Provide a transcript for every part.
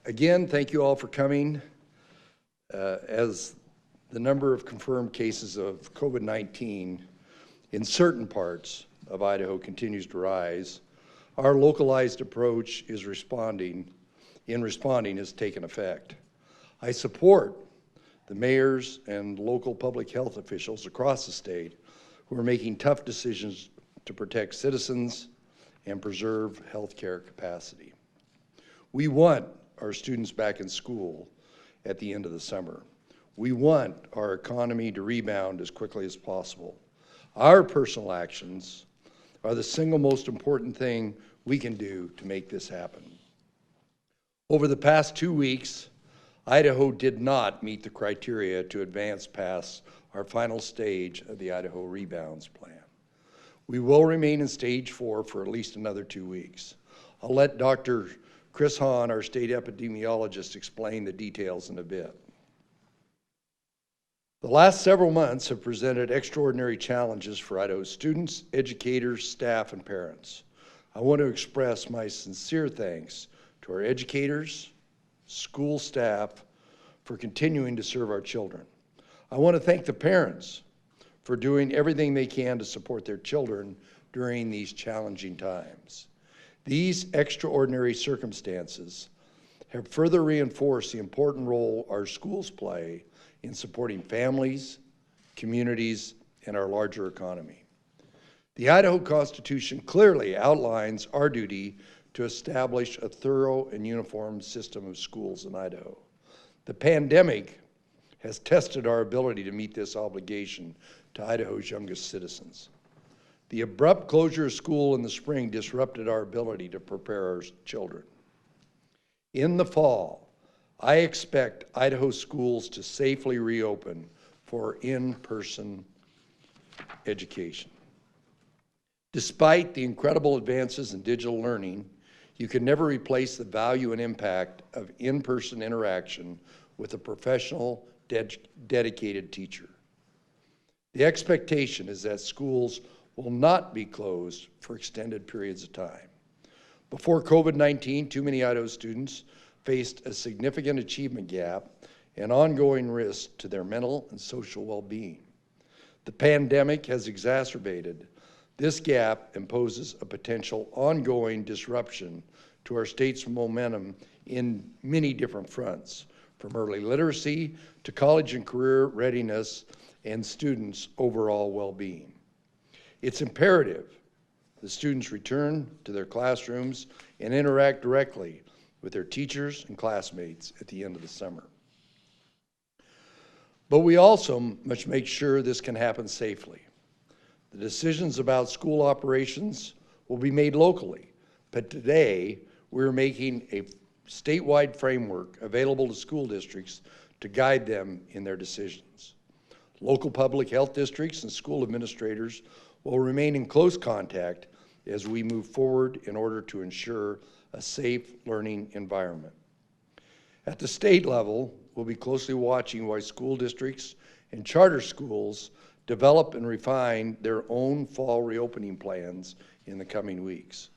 Again, thank you all for coming. As the number of confirmed cases of COVID-19 in certain parts of Idaho continues to rise, our localized approach is responding has taken effect. I support the mayors and local public health officials across the state who are making tough decisions to protect citizens and preserve healthcare capacity. We want our students back in school at the end of the summer. We want our economy to rebound as quickly as possible. Our personal actions are the single most important thing we can do to make this happen. Over the past 2 weeks, Idaho did not meet the criteria to advance past our final stage of the Idaho Rebounds Plan. We will remain in stage 4 for at least another 2 weeks. I'll let Dr. Chris Hahn, our state epidemiologist, explain the details in a bit. The last several months have presented extraordinary challenges for Idaho students, educators, staff, and parents. I want to express my sincere thanks to our educators, school staff for continuing to serve our children. I want to thank the parents for doing everything they can to support their children during these challenging times. These extraordinary circumstances have further reinforced the important role our schools play in supporting families, communities, and our larger economy. The Idaho Constitution clearly outlines our duty to establish a thorough and uniform system of schools in Idaho. The pandemic has tested our ability to meet this obligation to Idaho's youngest citizens. The abrupt closure of school in the spring disrupted our ability to prepare our children. In the fall, I expect Idaho schools to safely reopen for in-person education. Despite the incredible advances in digital learning, you can never replace the value and impact of in-person interaction with a professional, dedicated teacher. The expectation is that schools will not be closed for extended periods of time. Before COVID-19, too many Idaho students faced a significant achievement gap and ongoing risk to their mental and social well-being. The pandemic has exacerbated this gap and poses a potential ongoing disruption to our state's momentum in many different fronts, from early literacy to college and career readiness and students' overall well-being. It's imperative the students return to their classrooms and interact directly with their teachers and classmates at the end of the summer. But we also must make sure this can happen safely. The decisions about school operations will be made locally, but today we're making a statewide framework available to school districts to guide them in their decisions. Local public health districts and school administrators will remain in close contact as we move forward in order to ensure a safe learning environment. At the state level, we'll be closely watching why school districts and charter schools develop and refine their own fall reopening plans in the coming weeks.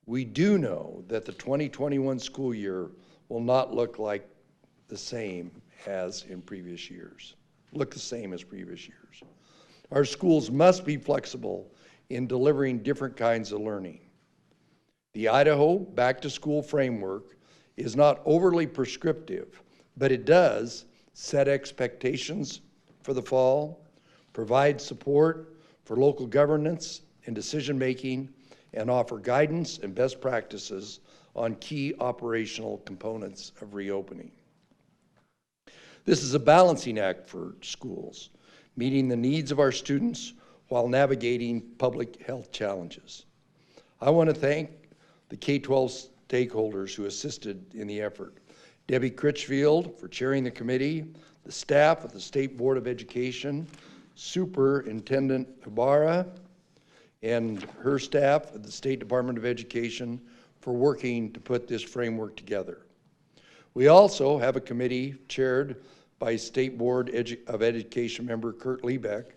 We do know that the 2021 school year will not look the same as previous years. Our schools must be flexible in delivering different kinds of learning. The Idaho Back to School framework is not overly prescriptive, but it does set expectations for the fall, provide support for local governance and decision-making, and offer guidance and best practices on key operational components of reopening. This is a balancing act for schools, meeting the needs of our students while navigating public health challenges. I want to thank the K-12 stakeholders who assisted in the effort. Debbie Critchfield for chairing the committee, the staff of the State Board of Education, Superintendent Ibarra, and her staff at the State Department of Education for working to put this framework together. We also have a committee chaired by State Board of Education member Kurt Liebeck,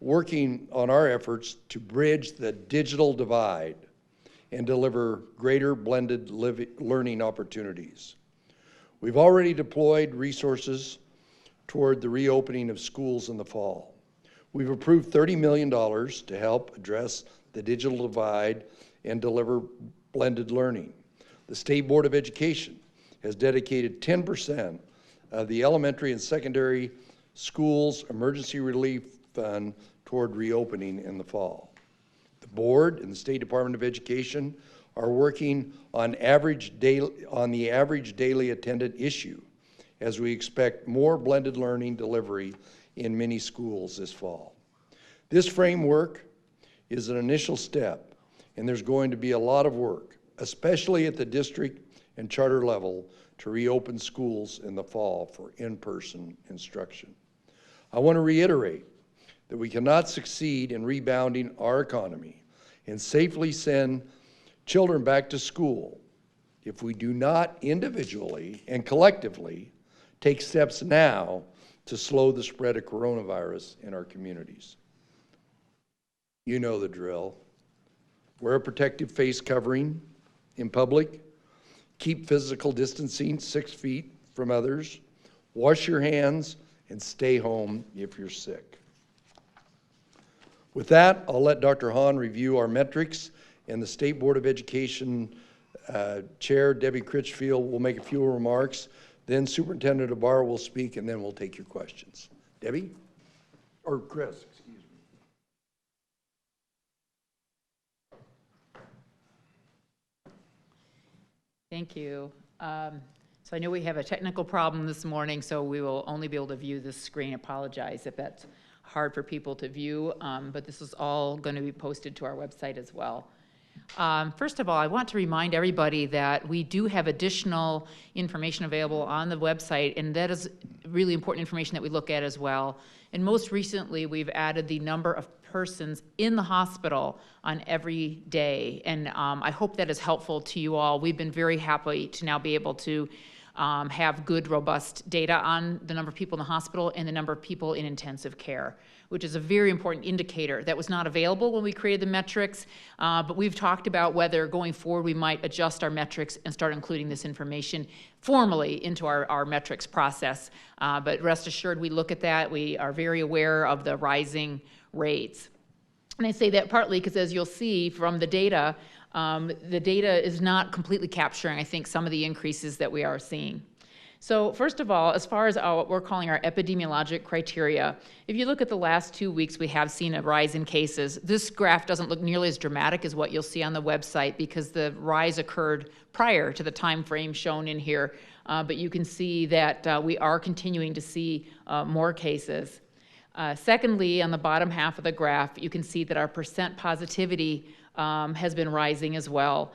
working on our efforts to bridge the digital divide and deliver greater blended learning opportunities. We've already deployed resources toward the reopening of schools in the fall. We've approved $30 million to help address the digital divide and deliver blended learning. The State Board of Education has dedicated 10% of the elementary and secondary schools emergency relief fund toward reopening in the fall. The board and the State Department of Education are working on the average daily attended issue, as we expect more blended learning delivery in many schools this fall. This framework is an initial step, and there's going to be a lot of work, especially at the district and charter level, to reopen schools in the fall for in-person instruction. I want to reiterate that we cannot succeed in rebounding our economy and safely send children back to school if we do not individually and collectively take steps now to slow the spread of coronavirus in our communities. You know the drill. Wear a protective face covering in public. Keep physical distancing 6 feet from others. Wash your hands and stay home if you're sick. With that, I'll let Dr. Hahn review our metrics, and the State Board of Education Chair, Debbie Critchfield, will make a few remarks. Then Superintendent Ibarra will speak, and then we'll take your questions. Debbie? Or Chris, excuse me. Thank you. So I know we have a technical problem this morning, so we will only be able to view this screen. Apologize if that's hard for people to view, but this is all going to be posted to our website as well. First of all, I want to remind everybody that we do have additional information available on the website, and that is really important information that we look at as well. And most recently, we've added the number of persons in the hospital on every day, and I hope that is helpful to you all. We've been very happy to now be able to have good, robust data on the number of people in the hospital and the number of people in intensive care, which is a very important indicator that was not available when we created the metrics, but we've talked about whether going forward we might adjust our metrics and start including this information formally into our metrics process. But rest assured, we look at that. We are very aware of the rising rates. And I say that partly because, as you'll see from the data is not completely capturing, I think, some of the increases that we are seeing. So first of all, as far as what we're calling our epidemiologic criteria, if you look at the last 2 weeks, we have seen a rise in cases. This graph doesn't look nearly as dramatic as what you'll see on the website because the rise occurred prior to the time frame shown in here, but you can see that we are continuing to see more cases. Secondly, on the bottom half of the graph, you can see that our percent positivity has been rising as well.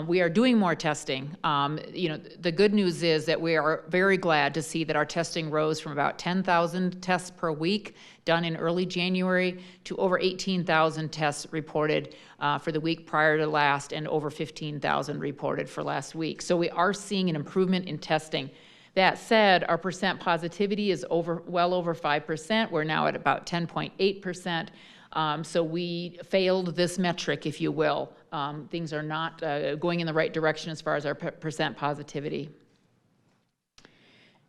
We are doing more testing. The good news is that we are very glad to see that our testing rose from about 10,000 tests per week done in early January to over 18,000 tests reported for the week prior to last, and over 15,000 reported for last week. So we are seeing an improvement in testing. That said, our percent positivity is well over 5%. We're now at about 10.8%. So we failed this metric, if you will. Things are not going in the right direction as far as our percent positivity.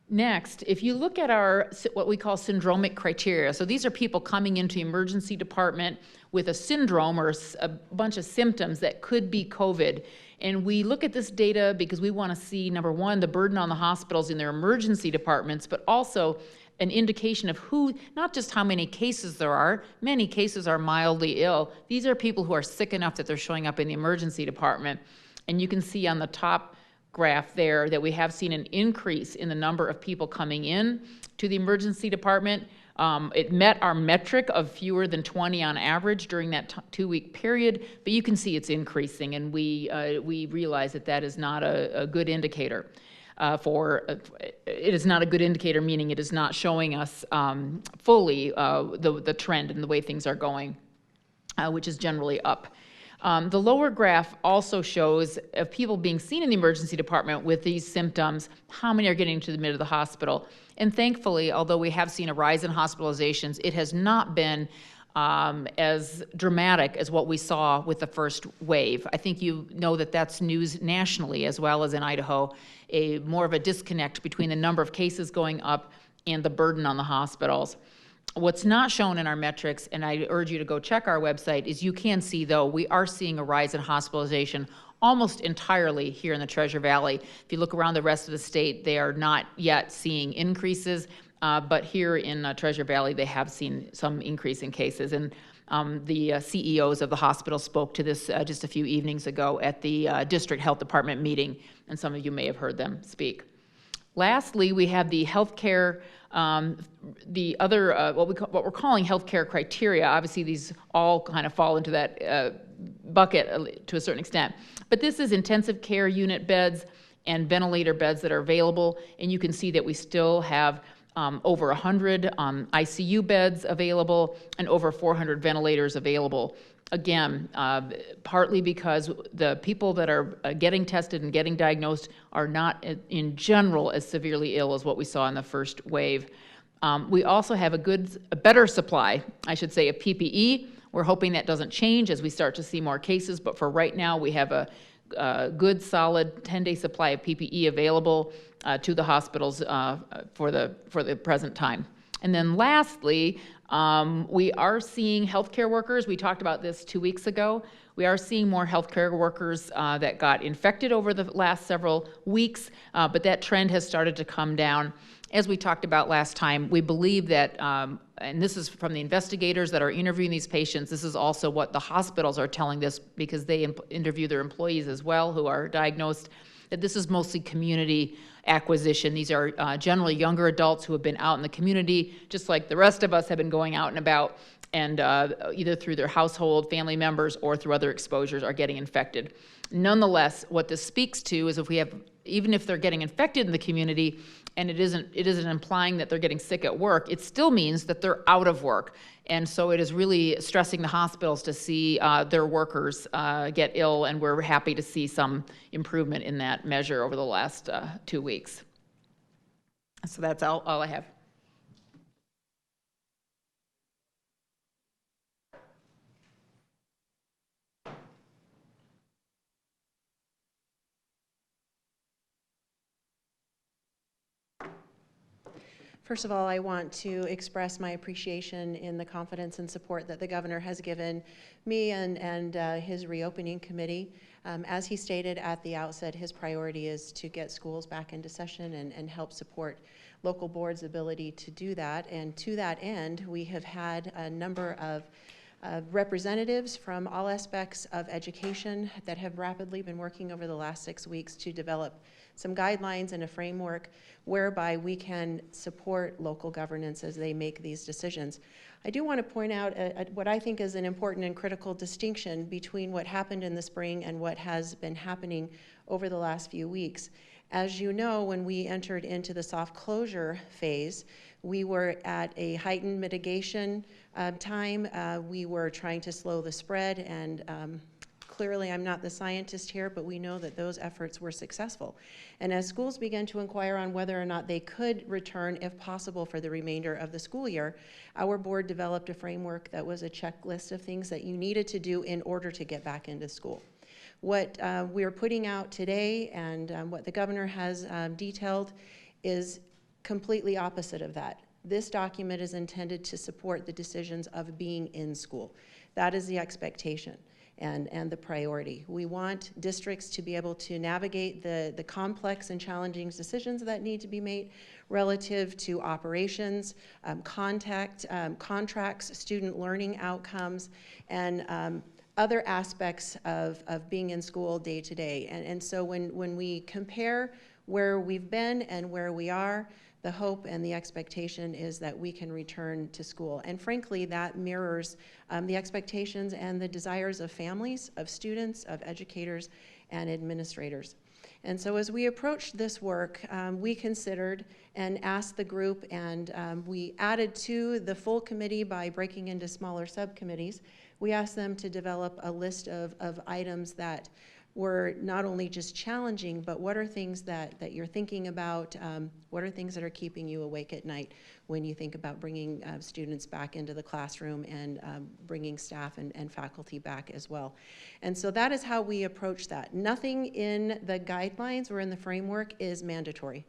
Next, if you look at our what we call syndromic criteria, so these are people coming into the emergency department with a syndrome or a bunch of symptoms that could be COVID. And we look at this data because we want to see, number one, the burden on the hospitals in their emergency departments, but also an indication of who, not just how many cases there are. Many cases are mildly ill. These are people who are sick enough that they're showing up in the emergency department. And you can see on the top graph there that we have seen an increase in the number of people coming in to the emergency department. It met our metric of fewer than 20 on average during that 2-week period, but you can see it's increasing, and we realize that that is not a good indicator. It is not a good indicator, meaning it is not showing us fully the trend and the way things are going, which is generally up. The lower graph also shows of people being seen in the emergency department with these symptoms, how many are getting to the mid of the hospital. And thankfully, although we have seen a rise in hospitalizations, it has not been as dramatic as what we saw with the first wave. I think you know that that's news nationally as well as in Idaho, more of a disconnect between the number of cases going up and the burden on the hospitals. What's not shown in our metrics, and I urge you to go check our website, is you can see, though, we are seeing a rise in hospitalization almost entirely here in the Treasure Valley. If you look around the rest of the state, they are not yet seeing increases. But here in Treasure Valley, they have seen some increase in cases. And the CEOs of the hospital spoke to this just a few evenings ago at the district health department meeting, and some of you may have heard them speak. Lastly, we have the healthcare, the other, what we're calling healthcare criteria. Obviously, these all kind of fall into that bucket to a certain extent. But this is intensive care unit beds and ventilator beds that are available, and you can see that we still have over 100 ICU beds available and over 400 ventilators available. Again, partly because the people that are getting tested and getting diagnosed are not, in general, as severely ill as what we saw in the first wave. We also have a better supply, I should say, of PPE. We're hoping that doesn't change as we start to see more cases, but for right now, we have a good, solid 10-day supply of PPE available to the hospitals for the present time. And then lastly, we are seeing healthcare workers. We talked about this 2 weeks ago. We are seeing more healthcare workers that got infected over the last several weeks, but that trend has started to come down. As we talked about last time, we believe that, and this is from the investigators that are interviewing these patients, this is also what the hospitals are telling us because they interview their employees as well who are diagnosed, that this is mostly community acquisition. These are generally younger adults who have been out in the community, just like the rest of us have been going out and about, and either through their household, family members, or through other exposures are getting infected. Nonetheless, what this speaks to is even if they're getting infected in the community, and it isn't implying that they're getting sick at work, it still means that they're out of work. And so it is really stressing the hospitals to see their workers get ill, and we're happy to see some improvement in that measure over the last 2 weeks. So that's all I have. First of all, I want to express my appreciation in the confidence and support that the governor has given me and his reopening committee. As he stated at the outset, his priority is to get schools back into session and help support local boards' ability to do that. And to that end, we have had a number of representatives from all aspects of education that have rapidly been working over the last 6 weeks to develop some guidelines and a framework whereby we can support local governance as they make these decisions. I do want to point out what I think is an important and critical distinction between what happened in the spring and what has been happening over the last few weeks. As you know, when we entered into the soft closure phase, we were at a heightened mitigation time. We were trying to slow the spread, and clearly I'm not the scientist here, but we know that those efforts were successful. And as schools began to inquire on whether or not they could return, if possible, for the remainder of the school year, our board developed a framework that was a checklist of things that you needed to do in order to get back into school. What we're putting out today and what the governor has detailed is completely opposite of that. This document is intended to support the decisions of being in school. That is the expectation and the priority. We want districts to be able to navigate the complex and challenging decisions that need to be made relative to operations, contracts, student learning outcomes, and other aspects of being in school day to day. And so when we compare where we've been and where we are, the hope and the expectation is that we can return to school. And frankly, that mirrors the expectations and the desires of families, of students, of educators, and administrators. And so as we approached this work, we considered and asked the group, and we added to the full committee by breaking into smaller subcommittees. We asked them to develop a list of items that were not only just challenging, but what are things that you're thinking about? What are things that are keeping you awake at night when you think about bringing students back into the classroom and bringing staff and faculty back as well? And so that is how we approach that. Nothing in the guidelines or in the framework is mandatory.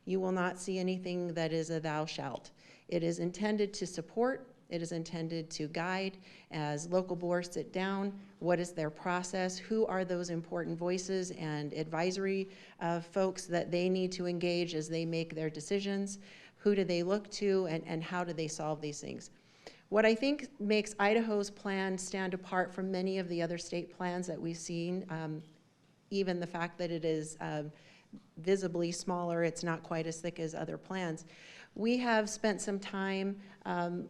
You will not see anything that is a thou shalt. It is intended to support. It is intended to guide as local boards sit down. What is their process? Who are those important voices and advisory folks that they need to engage as they make their decisions? Who do they look to, and how do they solve these things? What I think makes Idaho's plan stand apart from many of the other state plans that we've seen, even the fact that it is visibly smaller, it's not quite as thick as other plans. We have spent some time,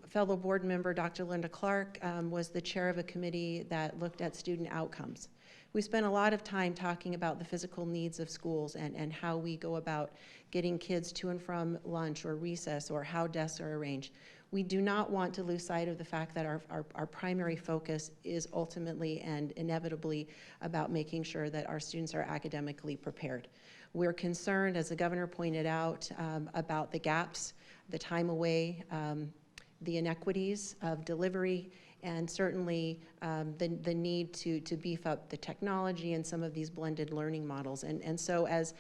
fellow board member Dr. Linda Clark was the chair of a committee that looked at student outcomes. We spent a lot of time talking about the physical needs of schools and how we go about getting kids to and from lunch or recess, or how desks are arranged. We do not want to lose sight of the fact that our primary focus is ultimately and inevitably about making sure that our students are academically prepared. We're concerned, as the governor pointed out, about the gaps, the time away, the inequities of delivery, and certainly the need to beef up the technology and some of these blended learning models. And so as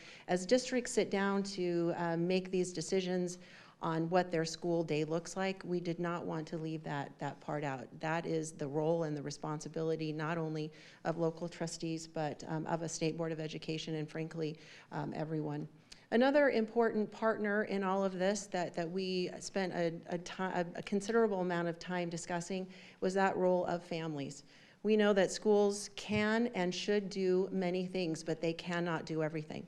districts sit down to make these decisions on what their school day looks like, we did not want to leave that part out. That is the role and the responsibility not only of local trustees, but of a state board of education, and frankly, everyone. Another important partner in all of this that we spent a considerable amount of time discussing was that role of families. We know that schools can and should do many things, but they cannot do everything.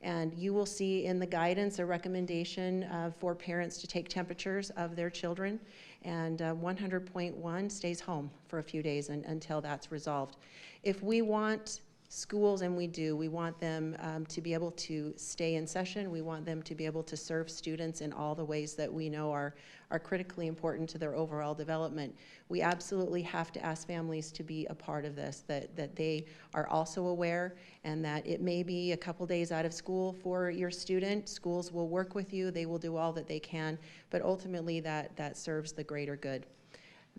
And you will see in the guidance a recommendation for parents to take temperatures of their children, and 100.1 stays home for a few days until that's resolved. If we want schools, and we do, we want them to be able to stay in session. We want them to be able to serve students in all the ways that we know are critically important to their overall development. We absolutely have to ask families to be a part of this, that they are also aware, and that it may be a couple days out of school for your student. Schools will work with you. They will do all that they can, but ultimately that serves the greater good.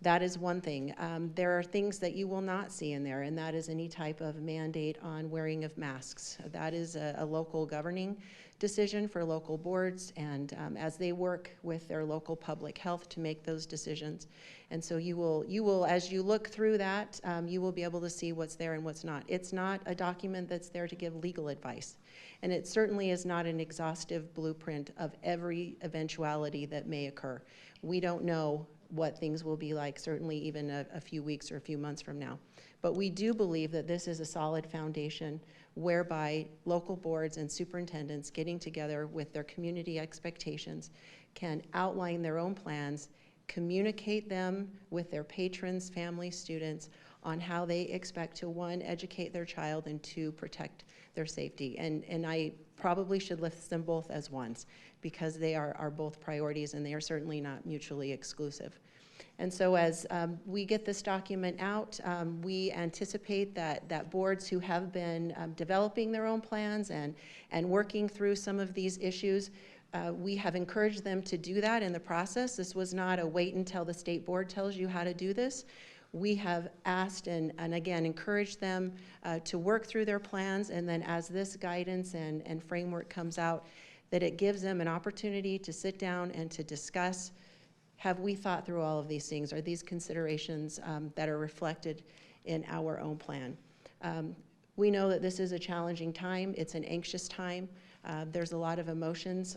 That is one thing. There are things that you will not see in there, and that is any type of mandate on wearing of masks. That is a local governing decision for local boards, and as they work with their local public health to make those decisions. And so you will, as you look through that, you will be able to see what's there and what's not. It's not a document that's there to give legal advice, and it certainly is not an exhaustive blueprint of every eventuality that may occur. We don't know what things will be like, certainly even a few weeks or a few months from now. But we do believe that this is a solid foundation whereby local boards and superintendents getting together with their community expectations can outline their own plans, communicate them with their patrons, families, students on how they expect to, one, educate their child, and two, protect their safety. And I probably should list them both as ones, because they are both priorities, and they are certainly not mutually exclusive. And so as we get this document out, we anticipate that boards who have been developing their own plans and working through some of these issues, we have encouraged them to do that in the process. This was not a wait until the state board tells you how to do this. We have asked and again encouraged them to work through their plans, and then as this guidance and framework comes out, that it gives them an opportunity to sit down and to discuss, have we thought through all of these things? Are these considerations that are reflected in our own plan? We know that this is a challenging time. It's an anxious time. There's a lot of emotions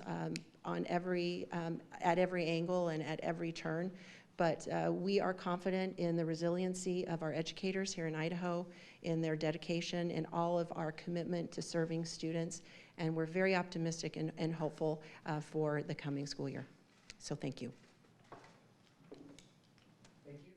at every angle and at every turn. But we are confident in the resiliency of our educators here in Idaho, in their dedication and all of our commitment to serving students. And we're very optimistic and hopeful for the coming school year. So thank you. Thank you.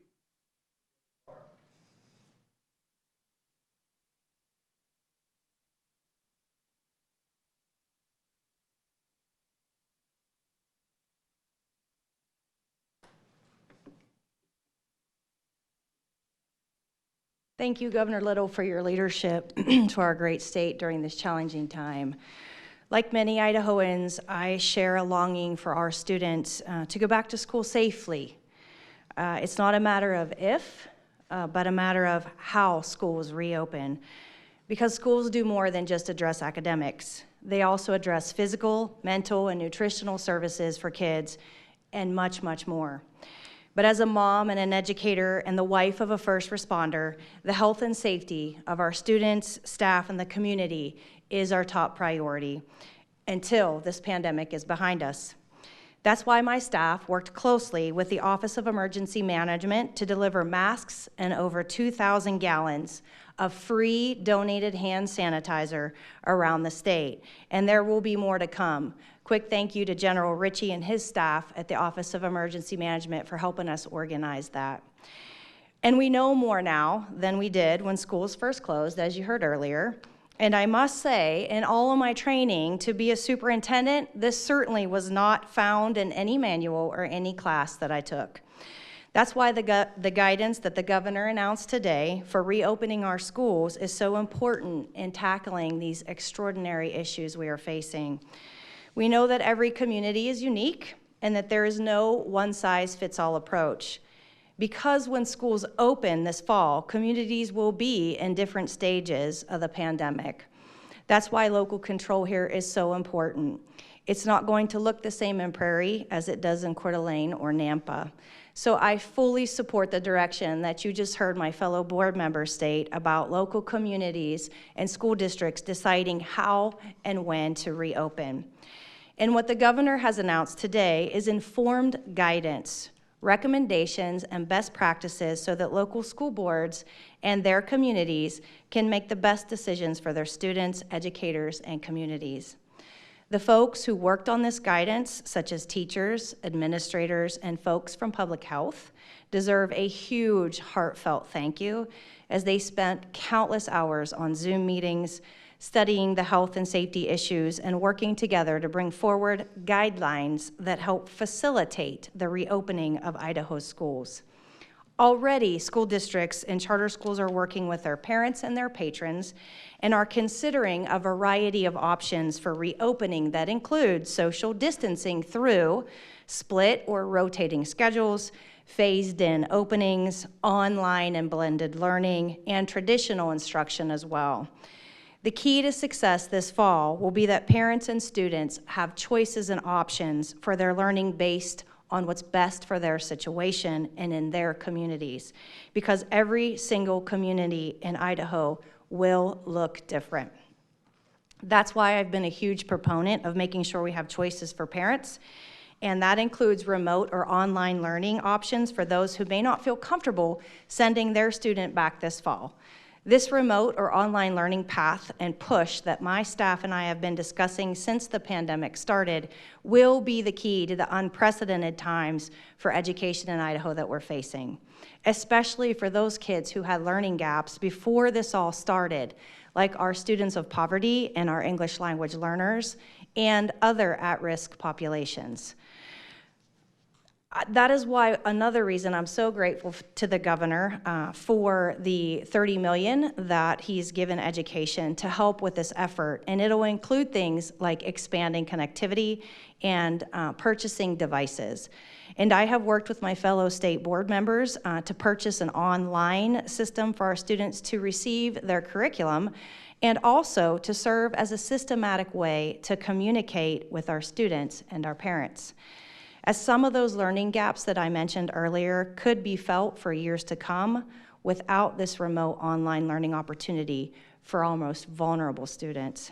Thank you, Governor Little, for your leadership to our great state during this challenging time. Like many Idahoans, I share a longing for our students to go back to school safely. It's not a matter of if, but a matter of how schools reopen, because schools do more than just address academics. They also address physical, mental, and nutritional services for kids, and much, much more. But as a mom and an educator and the wife of a first responder, the health and safety of our students, staff, and the community is our top priority until this pandemic is behind us. That's why my staff worked closely with the Office of Emergency Management to deliver masks and over 2,000 gallons of free donated hand sanitizer around the state, and there will be more to come. Quick thank you to General Ritchie and his staff at the Office of Emergency Management for helping us organize that. And we know more now than we did when schools first closed, as you heard earlier. And I must say, in all of my training to be a superintendent, this certainly was not found in any manual or any class that I took. That's why the guidance that the governor announced today for reopening our schools is so important in tackling these extraordinary issues we are facing. We know that every community is unique and that there is no one-size-fits-all approach. Because when schools open this fall, communities will be in different stages of the pandemic. That's why local control here is so important. It's not going to look the same in Prairie as it does in Coeur d'Alene or Nampa. So I fully support the direction that you just heard my fellow board members state about local communities and school districts deciding how and when to reopen. And what the governor has announced today is informed guidance, recommendations, and best practices so that local school boards and their communities can make the best decisions for their students, educators, and communities. The folks who worked on this guidance, such as teachers, administrators, and folks from public health, deserve a huge heartfelt thank you as they spent countless hours on Zoom meetings, studying the health and safety issues and working together to bring forward guidelines that help facilitate the reopening of Idaho's schools. Already, school districts and charter schools are working with their parents and their patrons and are considering a variety of options for reopening that include social distancing through split or rotating schedules, phased-in openings, online and blended learning, and traditional instruction as well. The key to success this fall will be that parents and students have choices and options for their learning based on what's best for their situation and in their communities, because every single community in Idaho will look different. That's why I've been a huge proponent of making sure we have choices for parents, and that includes remote or online learning options for those who may not feel comfortable sending their student back this fall. This remote or online learning path and push that my staff and I have been discussing since the pandemic started will be the key to the unprecedented times for education in Idaho that we're facing, especially for those kids who had learning gaps before this all started, like our students of poverty and our English language learners and other at-risk populations. That is why another reason I'm so grateful to the governor for the $30 million that he's given education to help with this effort. And it'll include things like expanding connectivity and purchasing devices. And I have worked with my fellow state board members to purchase an online system for our students to receive their curriculum and also to serve as a systematic way to communicate with our students and our parents. As some of those learning gaps that I mentioned earlier could be felt for years to come without this remote online learning opportunity for our most vulnerable students.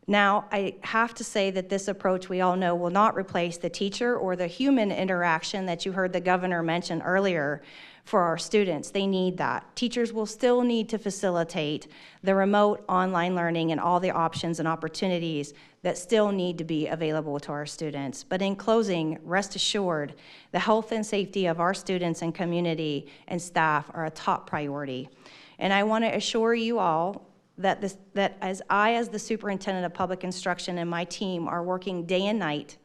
Now, I have to say that this approach, we all know, will not replace the teacher or the human interaction that you heard the governor mention earlier for our students. They need that. Teachers will still need to facilitate the remote online learning and all the options and opportunities that still need to be available to our students. But in closing, rest assured, the health and safety of our students and community and staff are a top priority. And I want to assure you all that as the superintendent of public instruction and my team are working day and night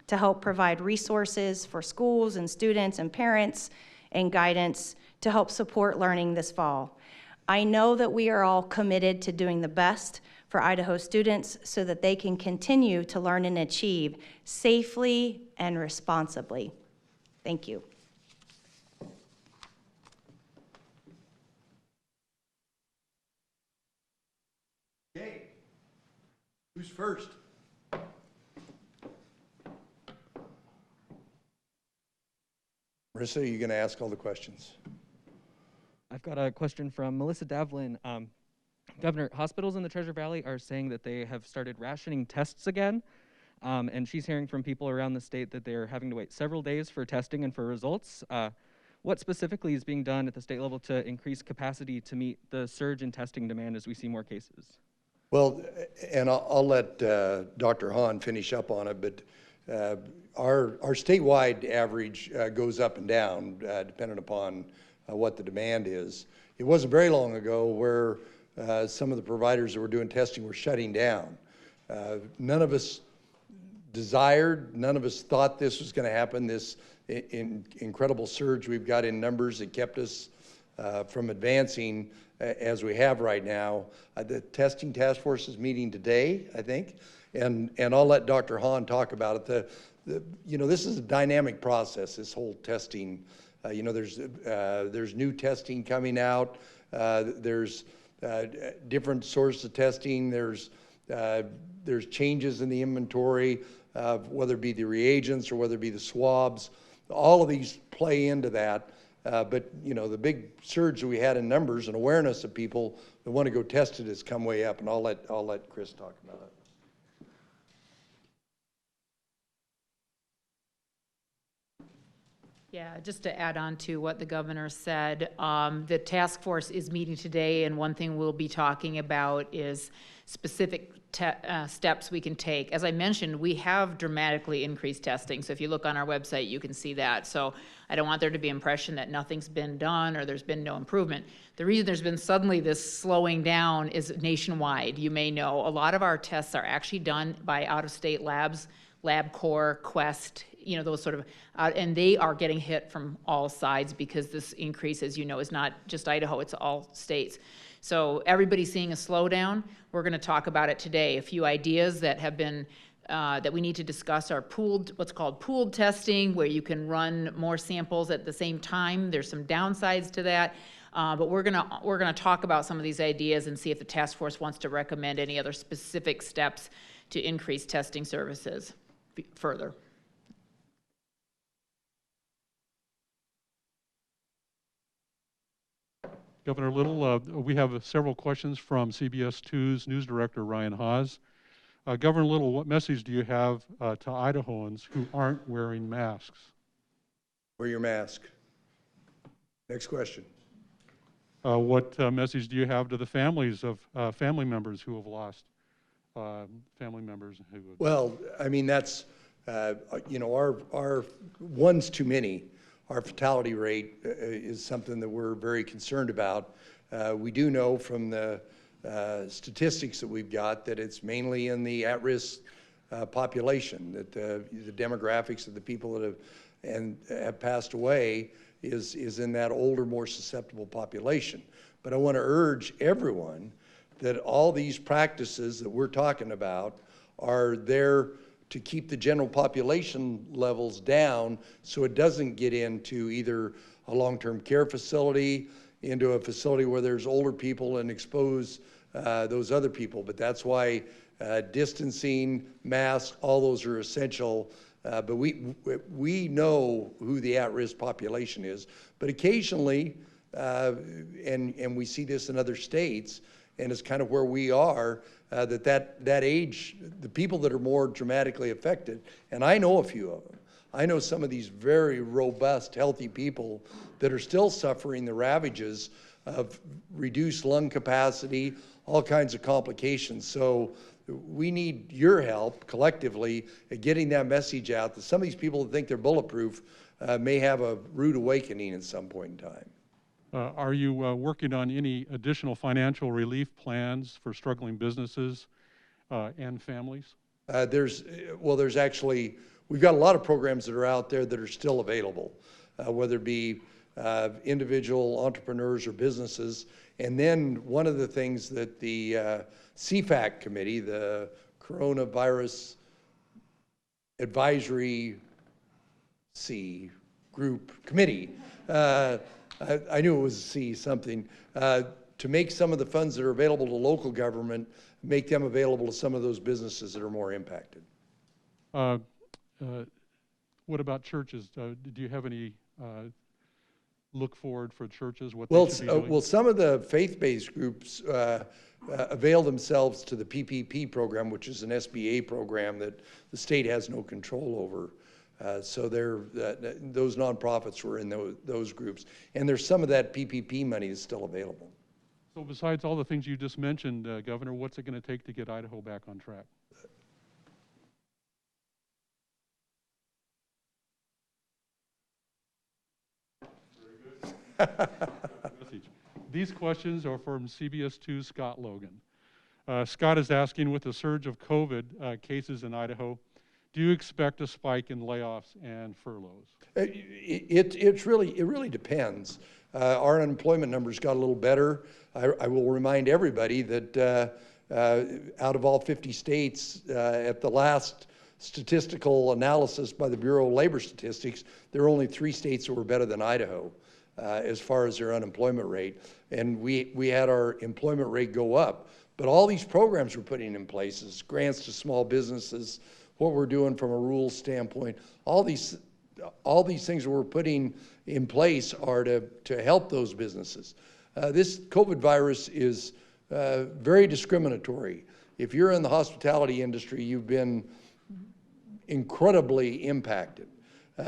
to help provide resources for schools and students and parents and guidance to help support learning this fall. I know that we are all committed to doing the best for Idaho students so that they can continue to learn and achieve safely and responsibly. Thank you. Okay, who's first? Marissa, are you going to ask all the questions? I've got a question from Melissa Davlin. Governor, hospitals in the Treasure Valley are saying that they have started rationing tests again, and she's hearing from people around the state that they're having to wait several days for testing and for results. What specifically is being done at the state level to increase capacity to meet the surge in testing demand as we see more cases? Well, and I'll let Dr. Hahn finish up on it, but our statewide average goes up and down depending upon what the demand is. It wasn't very long ago where some of the providers that were doing testing were shutting down. None of us desired, none of us thought this was going to happen, this incredible surge we've got in numbers that kept us from advancing as we have right now. The testing task force is meeting today, I think, and I'll let Dr. Hahn talk about it. You know, this is a dynamic process, this whole testing. You know, there's new testing coming out. There's different sources of testing. There's changes in the inventory, whether it be the reagents or whether it be the swabs. All of these play into that. But you know, the big surge that we had in numbers and awareness of people that want to go test it has come way up. And I'll let Chris talk about it. Yeah, just to add on to what the governor said, the task force is meeting today, and one thing we'll be talking about is specific steps we can take. As I mentioned, we have dramatically increased testing, so if you look on our website, you can see that. So I don't want there to be impression that nothing's been done or there's been no improvement. The reason there's been suddenly this slowing down is nationwide. You may know a lot of our tests are actually done by out-of-state labs, LabCorp, Quest, you know, those sort of, and they are getting hit from all sides because this increase, as you know, is not just Idaho, it's all states. So everybody's seeing a slowdown. We're going to talk about it today. A few ideas that have been, that we need to discuss are pooled, what's called pooled testing, where you can run more samples at the same time. There's some downsides to that. But we're gonna talk about some of these ideas and see if the task force wants to recommend any other specific steps to increase testing services further. Governor Little, we have several questions from CBS 2's news director, Ryan Haas. Governor Little, what message do you have to Idahoans who aren't wearing masks? Wear your mask. Next question. What message do you have to the families of family members who have lost family members? Well, I mean, that's, you know, our one's too many. Our fatality rate is something that we're very concerned about. We do know from the statistics that we've got that it's mainly in the at-risk population, that the demographics of the people that have passed away is in that older, more susceptible population. But I want to urge everyone that all these practices that we're talking about are there to keep the general population levels down so it doesn't get into either a long-term care facility, into a facility where there's older people and expose those other people. But that's why distancing, masks, all those are essential. But we know who the at-risk population is. But occasionally, and we see this in other states, and it's kind of where we are, that age, the people that are more dramatically affected, and I know a few of them. I know some of these very robust, healthy people that are still suffering the ravages of reduced lung capacity, all kinds of complications. So we need your help collectively at getting that message out that some of these people that think they're bulletproof may have a rude awakening at some point in time. Are you working on any additional financial relief plans for struggling businesses and families? There's actually, we've got a lot of programs that are out there that are still available, whether it be individual entrepreneurs or businesses. And then one of the things that the CFAC committee, the Coronavirus Advisory Group Committee, I knew it was C something, to make some of the funds that are available to local government, make them available to some of those businesses that are more impacted. What about churches? Do you have any look forward for churches, what Well, they should be doing? well, some of the faith-based groups avail themselves to the PPP program, which is an SBA program that the state has no control over. So those nonprofits were in those groups. And there's some of that PPP money that's still available. So besides all the things you just mentioned, Governor, what's it going to take to get Idaho back on track? These questions are from CBS 2's Scott Logan. Scott is asking, with the surge of COVID cases in Idaho, do you expect a spike in layoffs and furloughs? It really depends. Our unemployment numbers got a little better. I will remind everybody that out of all 50 states, at the last statistical analysis by the Bureau of Labor Statistics, there are only 3 states that were better than Idaho as far as their unemployment rate. And we had our employment rate go up. But all these programs we're putting in place, is grants to small businesses, what we're doing from a rules standpoint, all these things that we're putting in place are to help those businesses. This COVID virus is very discriminatory. If you're in the hospitality industry, you've been incredibly impacted.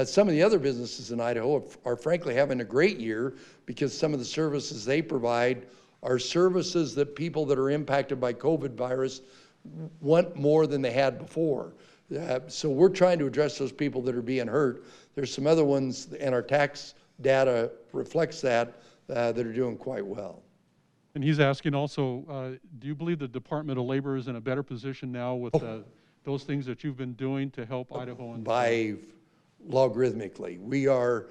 Some of the other businesses in Idaho are frankly having a great year because some of the services they provide are services that people that are impacted by COVID virus want more than they had before. So we're trying to address those people that are being hurt. There's some other ones, and our tax data reflects that are doing quite well. And he's asking also, do you believe the Department of Labor is in a better position now with those things that you've been doing to help Idahoans? By logarithmically. We are,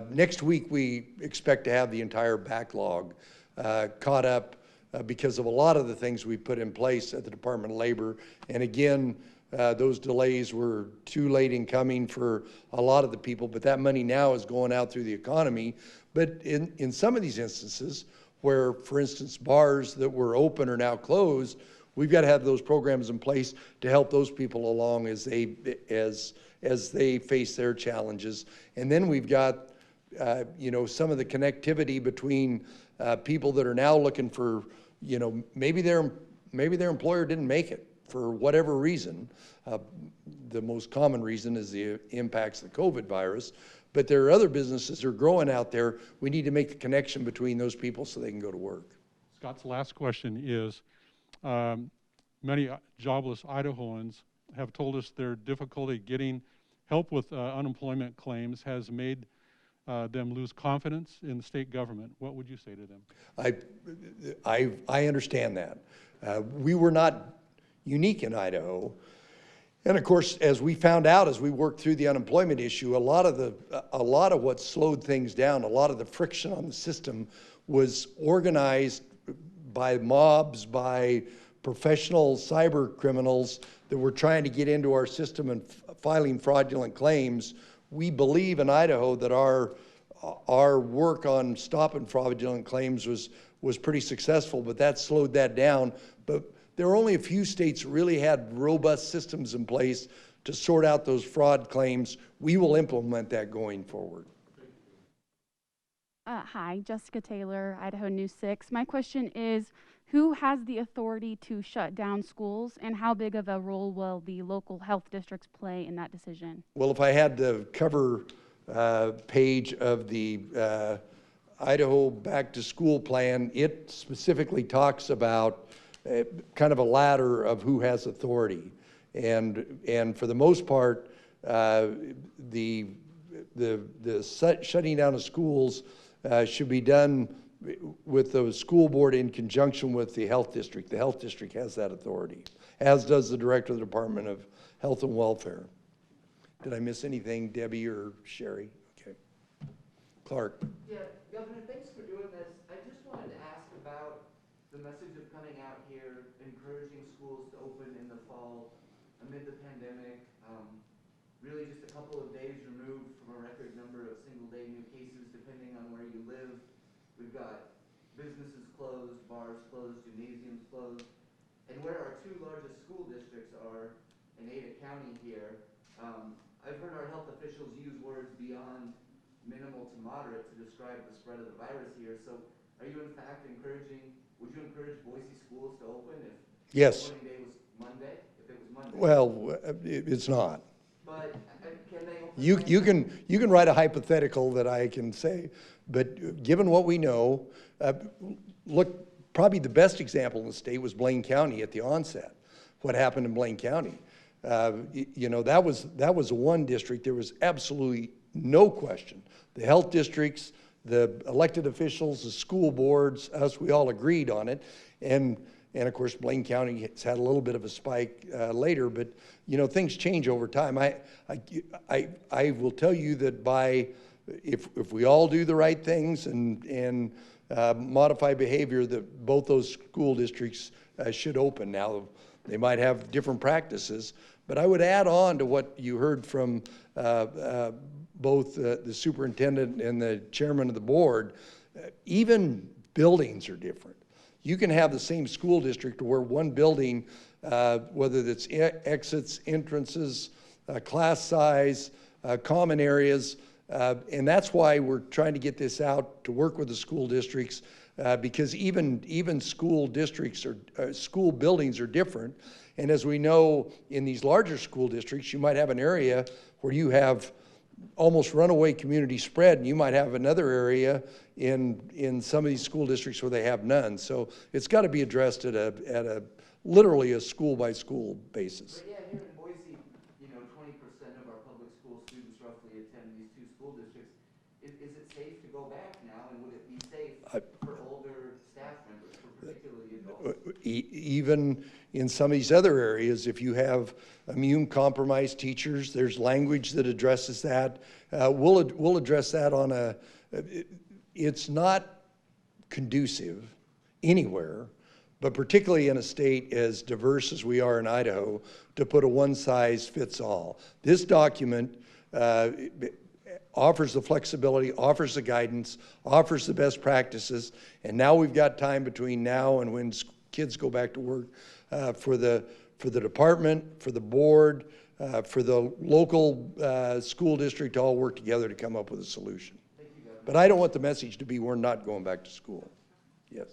next week we expect to have the entire backlog caught up because of a lot of the things we put in place at the Department of Labor. And again, those delays were too late in coming for a lot of the people, but that money now is going out through the economy. But in some of these instances where, for instance, bars that were open are now closed, we've got to have those programs in place to help those people along as they face their challenges. And then we've got some of the connectivity between people that are now looking for, maybe their employer didn't make it for whatever reason. The most common reason is the impacts of the COVID virus. But there are other businesses that are growing out there. We need to make the connection between those people so they can go to work. Scott's last question is, many jobless Idahoans have told us their difficulty getting help with unemployment claims has made them lose confidence in the state government. What would you say to them? I understand that. We were not unique in Idaho. And of course, as we found out as we worked through the unemployment issue, a lot of what slowed things down, a lot of the friction on the system was organized by mobs, by professional cyber criminals that were trying to get into our system and filing fraudulent claims. We believe in Idaho that our work on stopping fraudulent claims was pretty successful, but that slowed that down. But there are only a few states that really had robust systems in place to sort out those fraud claims. We will implement that going forward. Hi, Jessica Taylor, Idaho News 6. My question is, who has the authority to shut down schools, and how big of a role will the local health districts play in that decision? Well, if I had the cover page of the Idaho Back to School plan, it specifically talks about kind of a ladder of who has authority. And for the most part, the shutting down of schools should be done with the school board in conjunction with the health district. The health district has that authority, as does the director of the Department of Health and Welfare. Did I miss anything, Debbie or Sherry? Okay. Clark. Yeah, Governor, thanks for doing this. I just wanted to ask about the message of coming out here, encouraging schools to open in the fall amid the pandemic. Really just a couple of days removed from a record number of single-day new cases, depending on where you live. We've got businesses closed, bars closed, gymnasiums closed. And where our two largest school districts are in Ada County here, I've heard our health officials use words beyond minimal to moderate to describe the spread of the virus here. So are you in fact would you encourage Boise schools to open if Yes. opening day was Monday? If it was Monday? Well, it's not. But can they open? You can write a hypothetical that I can say, but given what we know, look, probably the best example in the state was Blaine County at the onset. What happened in Blaine County? You know, that was one district. There was absolutely no question. The health districts, the elected officials, the school boards, us, we all agreed on it. And of course, Blaine County has had a little bit of a spike later, but you know, things change over time. I will tell you that if we all do the right things and modify behavior, that both those school districts should open. Now, they might have different practices, but I would add on to what you heard from both the superintendent and the chairman of the board. Even buildings are different. You can have the same school district where one building, whether it's exits, entrances, class size, common areas, and that's why we're trying to get this out to work with the school districts, because even school districts or school buildings are different. And as we know, in these larger school districts, you might have an area where you have almost runaway community spread, and you might have another area in some of these school districts where they have none. So it's got to be addressed at a literally a school by school basis. But yeah, here in Boise, you know, 20% of our public school students roughly attend these two school districts. Is it safe to go back now, and would it be safe for older staff members, for particularly adults? Even in some of these other areas, if you have immune-compromised teachers, there's language that addresses that. We'll address that on a. It's not conducive anywhere, but particularly in a state as diverse as we are in Idaho, to put a one-size-fits-all. This document offers the flexibility, offers the guidance, offers the best practices, and now we've got time between now and when kids go back to work for the department, for the board, for the local school district to all work together to come up with a solution. But I don't want the message to be we're not going back to school. Yes.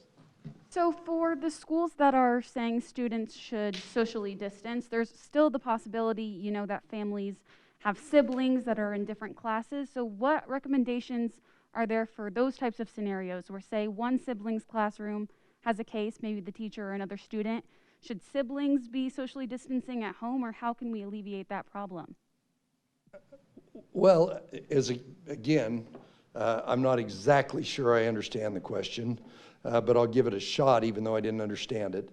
So for the schools that are saying students should socially distance, there's still the possibility, you know, that families have siblings that are in different classes. So what recommendations are there for those types of scenarios where, say, one sibling's classroom has a case, maybe the teacher or another student? Should siblings be socially distancing at home, or how can we alleviate that problem? Well, again, I'm not exactly sure I understand the question, but I'll give it a shot even though I didn't understand it.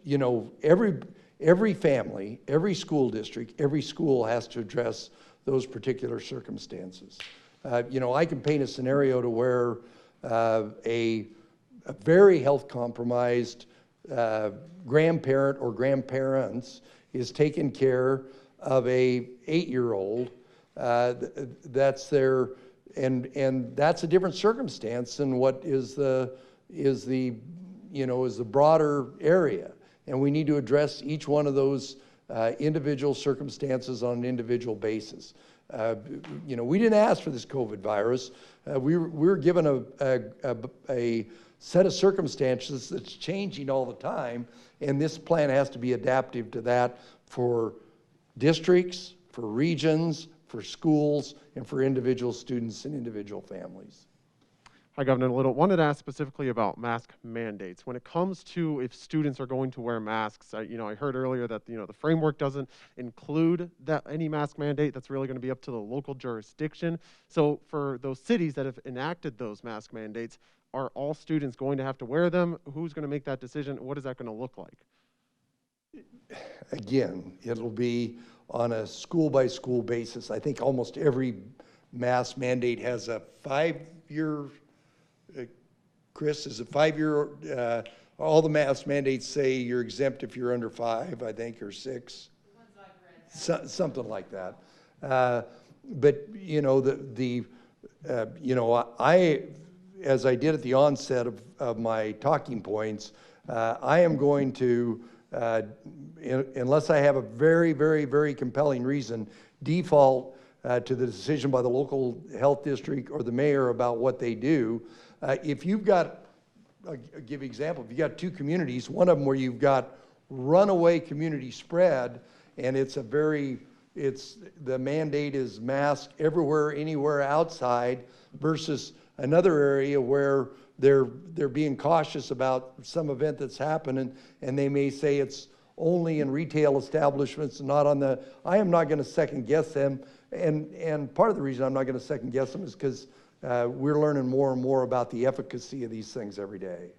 You know, every family, every school district, every school has to address those particular circumstances. You know, I can paint a scenario to where a very health compromised grandparent or grandparents is taking care of a 8-year-old. That's their, and that's a different circumstance than what is the broader area. And we need to address each one of those individual circumstances on an individual basis. You know, we didn't ask for this COVID virus. We were given a set of circumstances that's changing all the time, and this plan has to be adaptive to that for districts, for regions, for schools, and for individual students and individual families. Hi, Governor Little. Wanted to ask specifically about mask mandates. When it comes to if students are going to wear masks, I heard earlier that the framework doesn't include that any mask mandate. That's really going to be up to the local jurisdiction. So for those cities that have enacted those mask mandates, are all students going to have to wear them? Who's going to make that decision? What is that going to look like? Again, it'll be on a school-by-school basis. I think almost every mask mandate has a 5-year, Chris, is it 5-year, all the mask mandates say you're exempt if you're under 5, I think, or 6. Something like that. But, you know, you know, as I did at the onset of my talking points, I am going to, unless I have a very, very, very compelling reason, default to the decision by the local health district or the mayor about what they do. If you've got, I'll give you an example, if you've got 2 communities, one of them where you've got runaway community spread, and the mandate is mask everywhere, anywhere outside, versus another area where they're being cautious about some event that's happening, and they may say it's only in retail establishments, not on the, I am not gonna second guess them, and part of the reason I'm not gonna second guess them is because we're learning more and more about the efficacy of these things every day.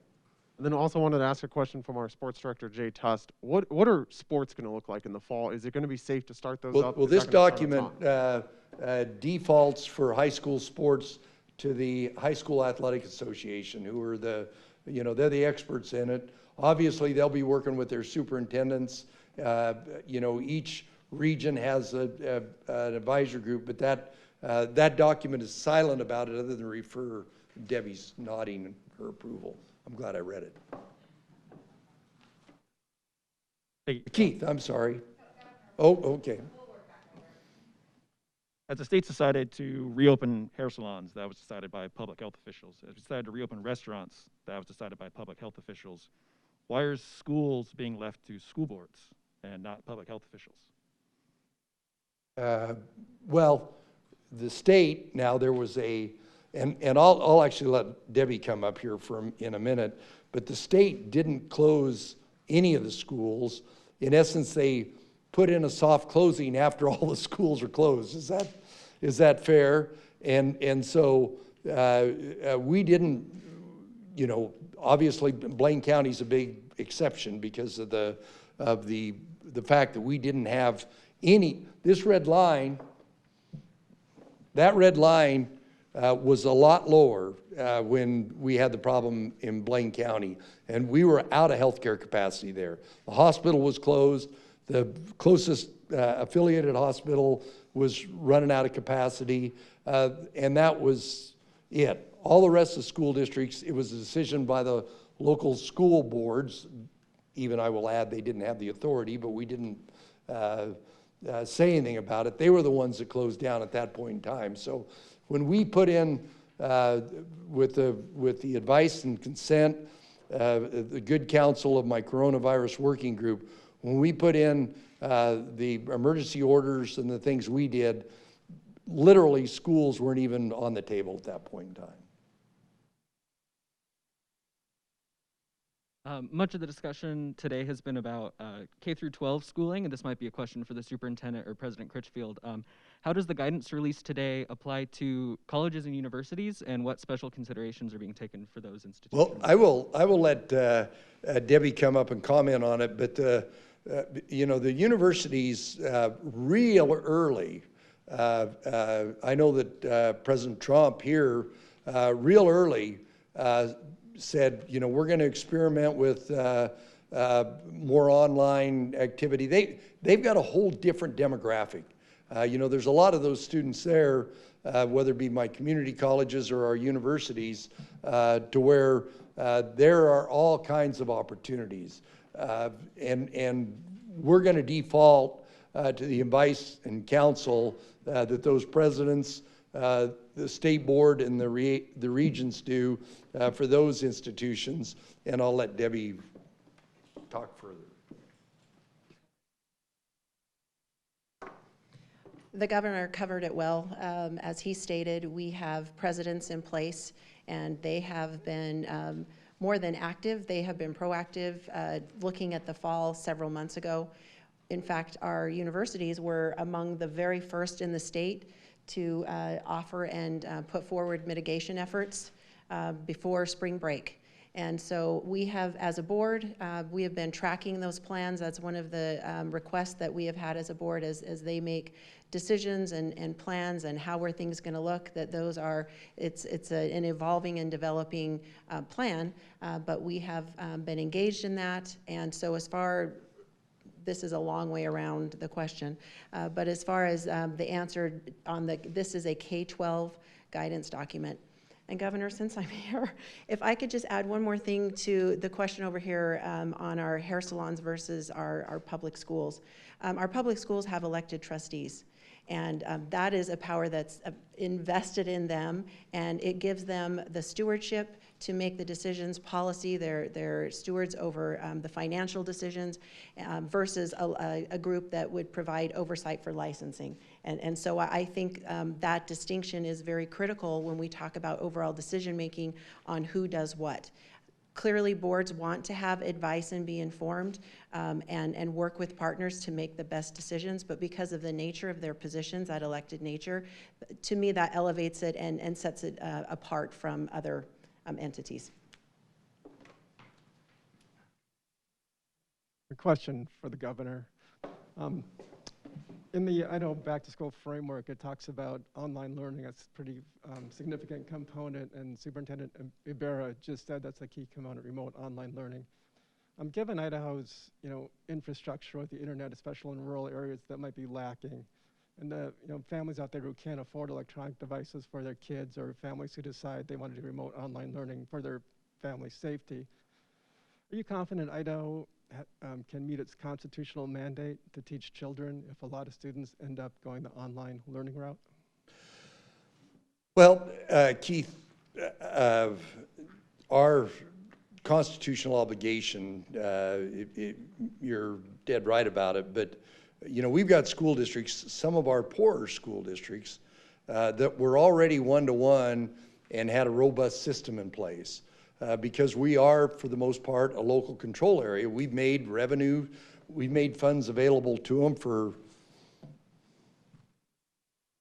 And then also wanted to ask a question from our sports director, Jay Tust. What are sports going to look like in the fall? Is it going to be safe to start those up? Well, Is this that gonna start document on time? defaults for high school sports to the High School Athletic Association, who are you know, they're the experts in it. Obviously, they'll be working with their superintendents. You know, each region has an advisor group, but that document is silent about it other than refer. Debbie's nodding her approval. I'm glad I read it. Hey, Keith, I'm sorry. Oh, okay. as the state's decided to reopen hair salons, that was decided by public health officials. As we decided to reopen restaurants, that was decided by public health officials. Why are schools being left to school boards and not public health officials? Well, the state, now there was and I'll actually let Debbie come up here in a minute, but the state didn't close any of the schools. In essence, they put in a soft closing after all the schools are closed. Is that fair? And so we didn't, you know, obviously Blaine County's a big exception because of the fact that we didn't have any, this red line, that red line was a lot lower when we had the problem in Blaine County, and we were out of healthcare capacity there. The hospital was closed. The closest affiliated hospital was running out of capacity, and that was it. All the rest of the school districts, it was a decision by the local school boards. Even I will add, they didn't have the authority, but we didn't say anything about it. They were the ones that closed down at that point in time. So when we put in, with the advice and consent, the good counsel of my coronavirus working group, when we put in the emergency orders and the things we did, literally schools weren't even on the table at that point in time. Much of the discussion today has been about K through 12 schooling, and this might be a question for the superintendent or President Critchfield. How does the guidance released today apply to colleges and universities, and what special considerations are being taken for those institutions? Well, I will let Debbie come up and comment on it, but you know, the universities real early, I know that President Trump here real early said, you know, we're going to experiment with more online activity. They've got a whole different demographic. You know, there's a lot of those students there, whether it be my community colleges or our universities, to where there are all kinds of opportunities. And we're going to default to the advice and counsel that those presidents, the state board, and the regents do for those institutions. And I'll let Debbie talk further. The governor covered it well. As he stated, we have presidents in place, and they have been more than active. They have been proactive, looking at the fall several months ago. In fact, our universities were among the very first in the state to offer and put forward mitigation efforts before spring break. And so we have, as a board, we have been tracking those plans. That's one of the requests that we have had as a board as they make decisions and plans and how are things going to look, that those are, it's an evolving and developing plan, but we have been engaged in that. And so as far, this is a long way around the question, but as far as the answer on this is a K-12 guidance document. And Governor, since I'm here, if I could just add one more thing to the question over here on our hair salons versus our public schools. Our public schools have elected trustees, and that is a power that's invested in them, and it gives them the stewardship to make the decisions, policy, they're stewards over the financial decisions versus a group that would provide oversight for licensing. And so I think that distinction is very critical when we talk about overall decision making on who does what. Clearly, boards want to have advice and be informed and work with partners to make the best decisions, but because of the nature of their positions, that elected nature, to me that elevates it and sets it apart from other entities. A question for the governor. In the Idaho Back to School framework, it talks about online learning as a pretty significant component, and Superintendent Ibarra just said that's a key component, remote online learning. Given Idaho's infrastructure with the internet, especially in rural areas, that might be lacking, and the families out there who can't afford electronic devices for their kids, or families who decide they want to do remote online learning for their family's safety, are you confident Idaho can meet its constitutional mandate to teach children if a lot of students end up going the online learning route? Well, Keith, our constitutional obligation, you're dead right about it, but we've got school districts, some of our poorer school districts, that were already one-to-one and had a robust system in place. Because we are, for the most part, a local control area. We've made revenue, we've made funds available to them for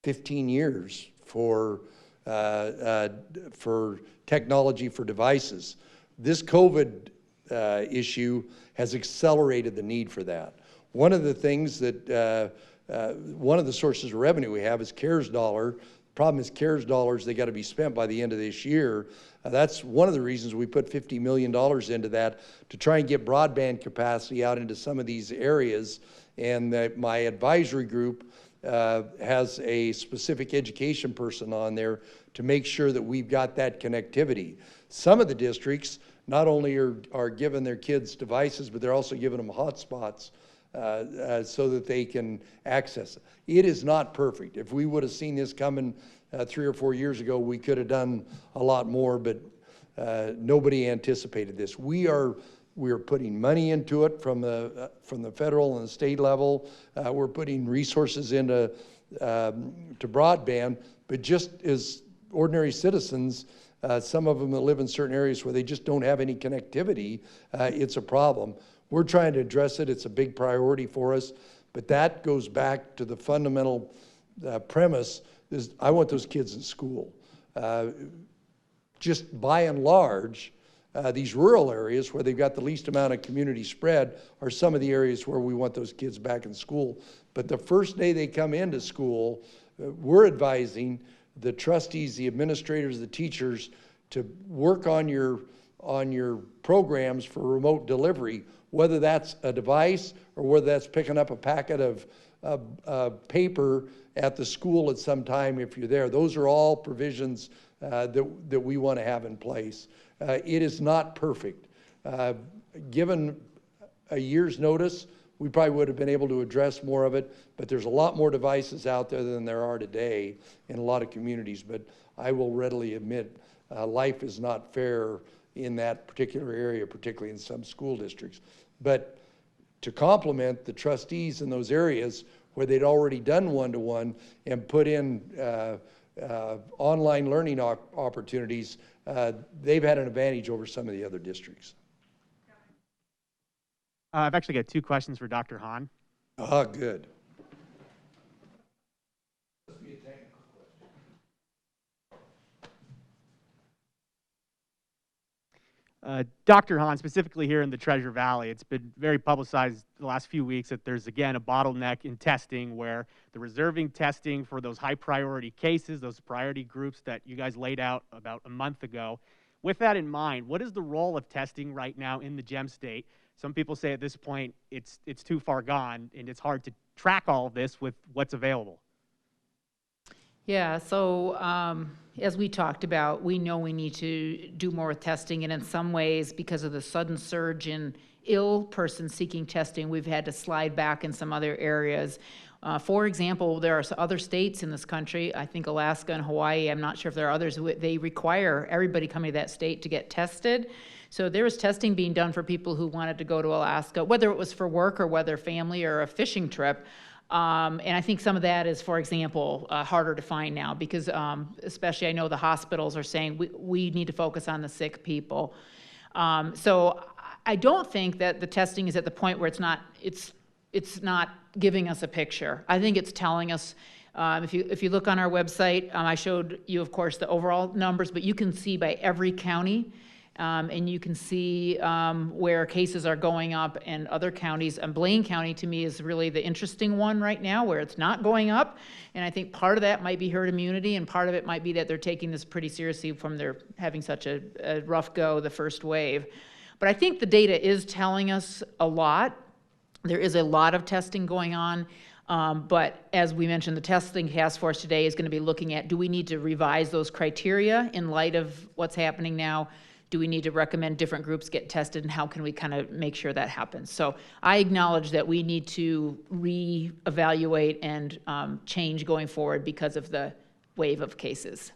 15 years for technology for devices. This COVID issue has accelerated the need for that. One of the things that, one of the sources of revenue we have is CARES dollar. Problem is CARES dollars, they got to be spent by the end of this year. That's one of the reasons we put $50 million into that, to try and get broadband capacity out into some of these areas. And my advisory group has a specific education person on there to make sure that we've got that connectivity. Some of the districts not only are giving their kids devices, but they're also giving them hotspots so that they can access it. It is not perfect. If we would have seen this coming 3 or 4 years ago, we could have done a lot more, but nobody anticipated this. We are putting money into it from the federal and the state level. We're putting resources into to broadband, but just as ordinary citizens, some of them that live in certain areas where they just don't have any connectivity, it's a problem. We're trying to address it. It's a big priority for us, but that goes back to the fundamental premise is I want those kids in school. Just by and large, these rural areas where they've got the least amount of community spread are some of the areas where we want those kids back in school. But the first day they come into school, we're advising the trustees, the administrators, the teachers to work on your programs for remote delivery, whether that's a device or whether that's picking up a packet of paper at the school at some time if you're there. Those are all provisions that we want to have in place. It is not perfect. Given a year's notice, we probably would have been able to address more of it, but there's a lot more devices out there than there are today in a lot of communities. But I will readily admit, life is not fair in that particular area, particularly in some school districts. But to complement the trustees in those areas where they'd already done one-to-one and put in online learning opportunities, they've had an advantage over some of the other districts. I've actually got 2 questions for Dr. Hahn. Ah, good. Must be a technical question. Dr. Hahn, specifically here in the Treasure Valley, it's been very publicized the last few weeks that there's, again, a bottleneck in testing where they're reserving testing for those high priority cases, those priority groups that you guys laid out about a month ago. With that in mind, what is the role of testing right now in the Gem State? Some people say at this point it's too far gone and it's hard to track all of this with what's available. Yeah, so as we talked about, we know we need to do more with testing, and in some ways, because of the sudden surge in ill persons seeking testing, we've had to slide back in some other areas. For example, there are other states in this country, I think Alaska and Hawaii, I'm not sure if there are others, they require everybody coming to that state to get tested. So there was testing being done for people who wanted to go to Alaska, whether it was for work or whether family or a fishing trip. And I think some of that is, for example, harder to find now because especially I know the hospitals are saying we need to focus on the sick people. So I don't think that the testing is at the point where it's not giving us a picture. I think it's telling us, if you look on our website, I showed you, of course, the overall numbers, but you can see by every county. And you can see where cases are going up and other counties. And Blaine County, to me, is really the interesting one right now, where it's not going up. And I think part of that might be herd immunity, and part of it might be that they're taking this pretty seriously from their having such a rough go the first wave. But I think the data is telling us a lot. There is a lot of testing going on. But as we mentioned, the testing task force today is going to be looking at, do we need to revise those criteria in light of what's happening now? Do we need to recommend different groups get tested, and how can we kind of make sure that happens? So I acknowledge that we need to reevaluate and change going forward because of the wave of cases.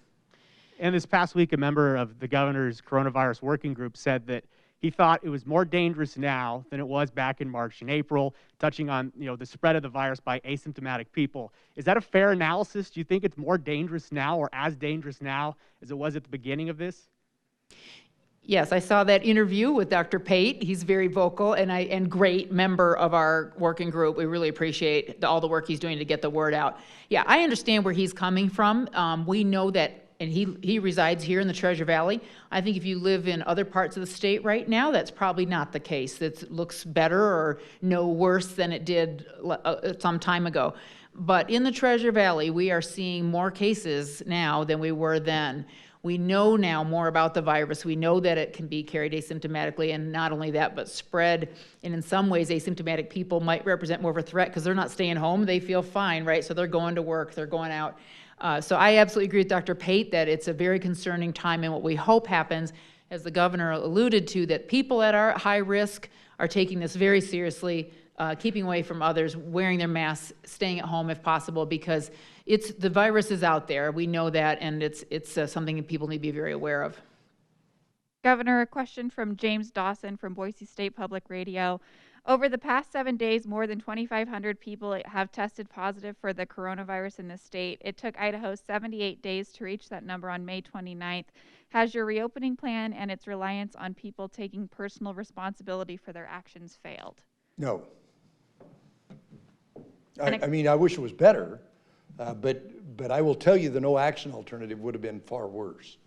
And this past week, a member of the governor's coronavirus working group said that he thought it was more dangerous now than it was back in March and April, touching on the spread of the virus by asymptomatic people. Is that a fair analysis? Do you think it's more dangerous now or as dangerous now as it was at the beginning of this? Yes, I saw that interview with Dr. Pate. He's very vocal and great member of our working group. We really appreciate all the work he's doing to get the word out. Yeah, I understand where he's coming from. We know that, and he resides here in the Treasure Valley. I think if you live in other parts of the state right now, that's probably not the case. It looks better or no worse than it did some time ago. But in the Treasure Valley, we are seeing more cases now than we were then. We know now more about the virus. We know that it can be carried asymptomatically, and not only that, but spread. And in some ways, asymptomatic people might represent more of a threat because they're not staying home. They feel fine, right? So they're going to work, they're going out. So I absolutely agree with Dr. Pate that it's a very concerning time, and what we hope happens, as the governor alluded to, that people that are at high risk are taking this very seriously, keeping away from others, wearing their masks, staying at home if possible, because the virus is out there. We know that, and it's something that people need to be very aware of. Governor, a question from James Dawson from Boise State Public Radio. Over the past 7 days, more than 2,500 people have tested positive for the coronavirus in the state. It took Idaho 78 days to reach that number on May 29th. Has your reopening plan and its reliance on people taking personal responsibility for their actions failed? No. I mean, I wish it was better, but I will tell you the no action alternative would have been far worse.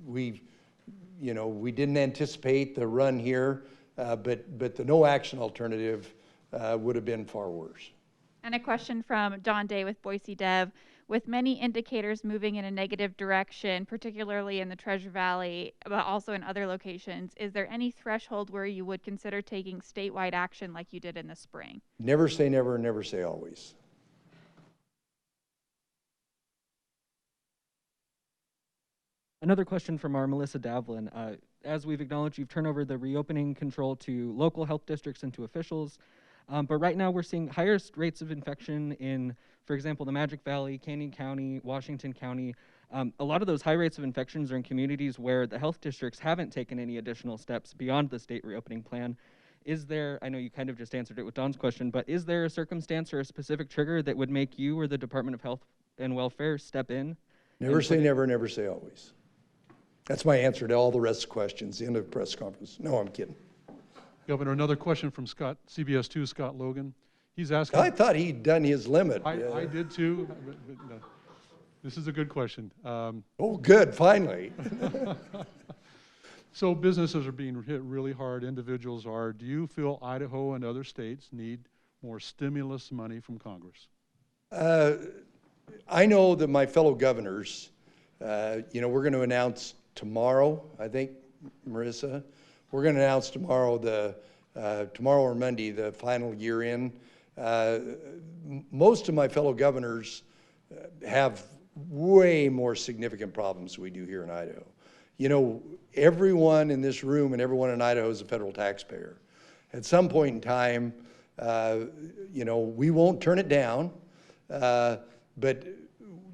We didn't anticipate the run here, but the no action alternative would have been far worse. And a question from Don Day with Boise Dev. With many indicators moving in a negative direction, particularly in the Treasure Valley, but also in other locations, is there any threshold where you would consider taking statewide action like you did in the spring? Never say never, never say always. Another question from our Melissa Davlin. As we've acknowledged, you've turned over the reopening control to local health districts and to officials. But right now we're seeing highest rates of infection in, for example, the Magic Valley, Canyon County, Washington County. A lot of those high rates of infections are in communities where the health districts haven't taken any additional steps beyond the state reopening plan. Is there, I know you kind of just answered it with Don's question, but is there a circumstance or a specific trigger that would make you or the Department of Health and Welfare step in? Never say never, never say always. That's my answer to all the rest of the questions. End of press conference. No, I'm kidding. Governor, another question from CBS 2, Scott Logan. He's asking. I thought he'd done his limit. I did too. This is a good question. Oh, good, finally. So businesses are being hit really hard, individuals are. Do you feel Idaho and other states need more stimulus money from Congress? I know that my fellow governors, you know, we're going to announce tomorrow, I think, Marissa, we're going to announce tomorrow tomorrow or Monday, the final year in. Most of my fellow governors have way more significant problems than we do here in Idaho. You know, everyone in this room and everyone in Idaho is a federal taxpayer. At some point in time, you know, we won't turn it down, but,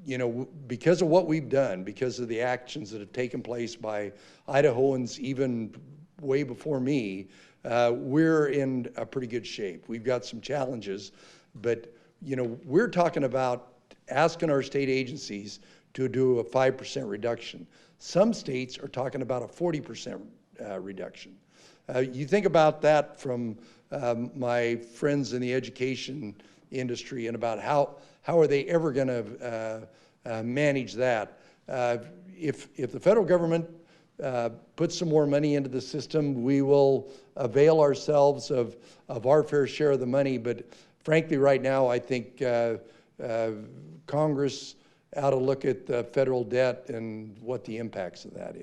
you know, because of what we've done, because of the actions that have taken place by Idahoans even way before me, we're in a pretty good shape. We've got some challenges, but, you know, we're talking about asking our state agencies to do a 5% reduction. Some states are talking about a 40% reduction. You think about that from my friends in the education industry and about how are they ever going to manage that. If the federal government puts some more money into the system, we will avail ourselves of our fair share of the money. But frankly, right now, I think Congress ought to look at the federal debt and what the impacts of that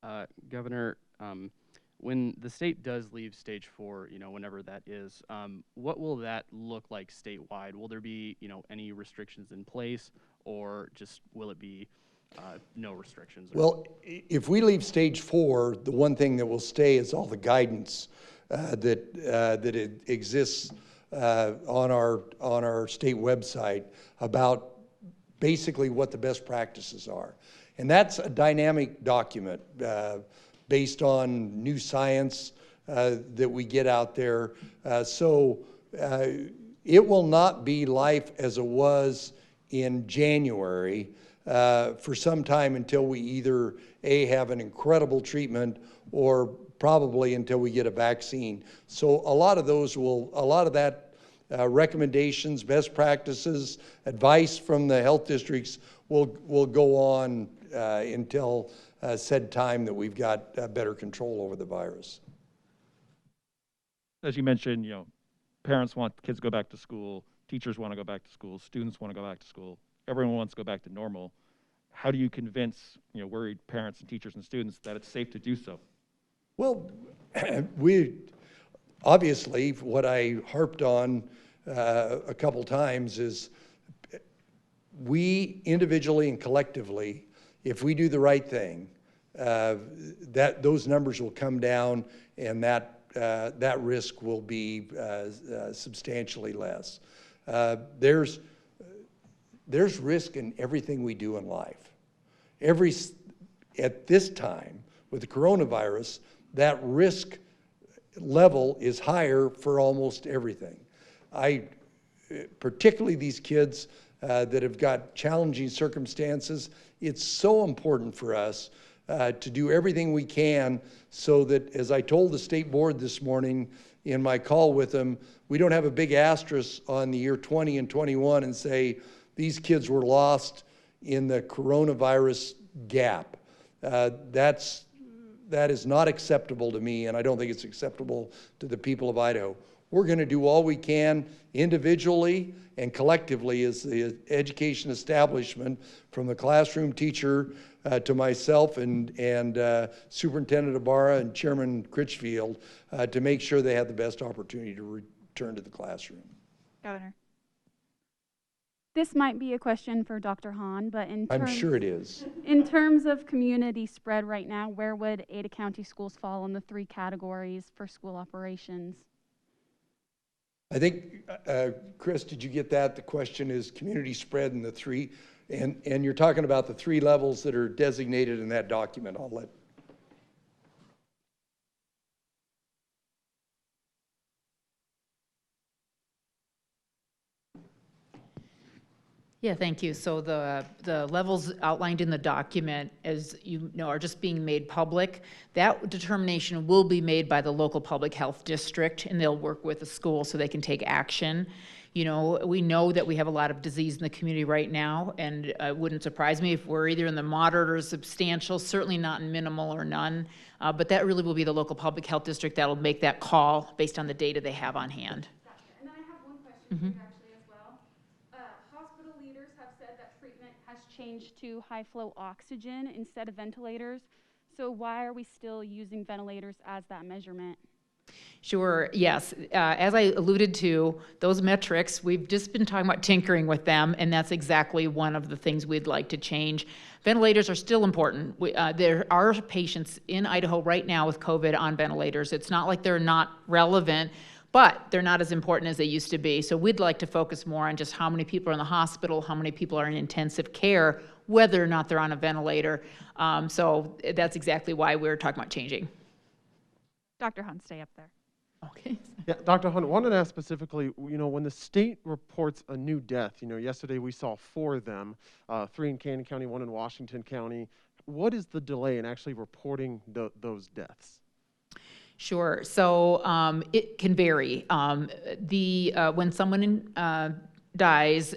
are. Governor, when the state does leave stage 4, you know, whenever that is, what will that look like statewide? Will there be, you know, any restrictions in place, or just will it be no restrictions? Well, if we leave stage 4, the one thing that will stay is all the guidance that it exists on our state website about basically what the best practices are. And that's a dynamic document based on new science that we get out there. So it will not be life as it was in January for some time until we either A, have an incredible treatment, or probably until we get a vaccine. So a lot of that recommendations, best practices, advice from the health districts will go on until said time that we've got better control over the virus. As you mentioned, you know, parents want kids to go back to school, teachers want to go back to school, students want to go back to school, everyone wants to go back to normal. How do you convince, you know, worried parents and teachers and students that it's safe to do so? Well, obviously, what I harped on a couple times is we individually and collectively, if we do the right thing, those numbers will come down, and that risk will be substantially less. There's risk in everything we do in life. At this time, with the coronavirus, that risk level is higher for almost everything. Particularly these kids that have got challenging circumstances, it's so important for us to do everything we can so that, as I told the state board this morning in my call with them, we don't have a big asterisk on the year 20 and 21 and say, these kids were lost in the coronavirus gap. That is not acceptable to me, and I don't think it's acceptable to the people of Idaho. We're going to do all we can individually and collectively as the education establishment, from the classroom teacher to myself and Superintendent Ibarra and Chairman Critchfield, to make sure they have the best opportunity to return to the classroom. Governor. This might be a question for Dr. Hahn, but I'm sure it is. In terms of community spread right now, where would Ada County schools fall in the 3 categories for school operations? I think, Chris, did you get that? The question is community spread in the 3, and you're talking about the 3 levels that are designated in that document. I'll let. Yeah, thank you. So the levels outlined in the document, as you know, are just being made public. That determination will be made by the local public health district, and they'll work with the school so they can take action. You know, we know that we have a lot of disease in the community right now, and it wouldn't surprise me if we're either in the moderate or substantial, certainly not in minimal or none. But that really will be the local public health district that'll make that call based on the data they have on hand. Gotcha. And then I have one question for you actually as well. Hospital leaders have said that treatment has changed to high flow oxygen instead of ventilators. So why are we still using ventilators as that measurement? Sure, yes. As I alluded to, those metrics, we've just been talking about tinkering with them, and that's exactly one of the things we'd like to change. Ventilators are still important. There are patients in Idaho right now with COVID on ventilators. It's not like they're not relevant, but they're not as important as they used to be. So we'd like to focus more on just how many people are in the hospital, how many people are in intensive care, whether or not they're on a ventilator. So that's exactly why we're talking about changing. Dr. Hunt, stay up there. Okay. Yeah, Dr. Hunt, wanted to ask specifically, you know, when the state reports a new death, you know, yesterday we saw 4 of them, 3 in Canyon County, 1 in Washington County. What is the delay in actually reporting those deaths? Sure. So it can vary. When someone dies,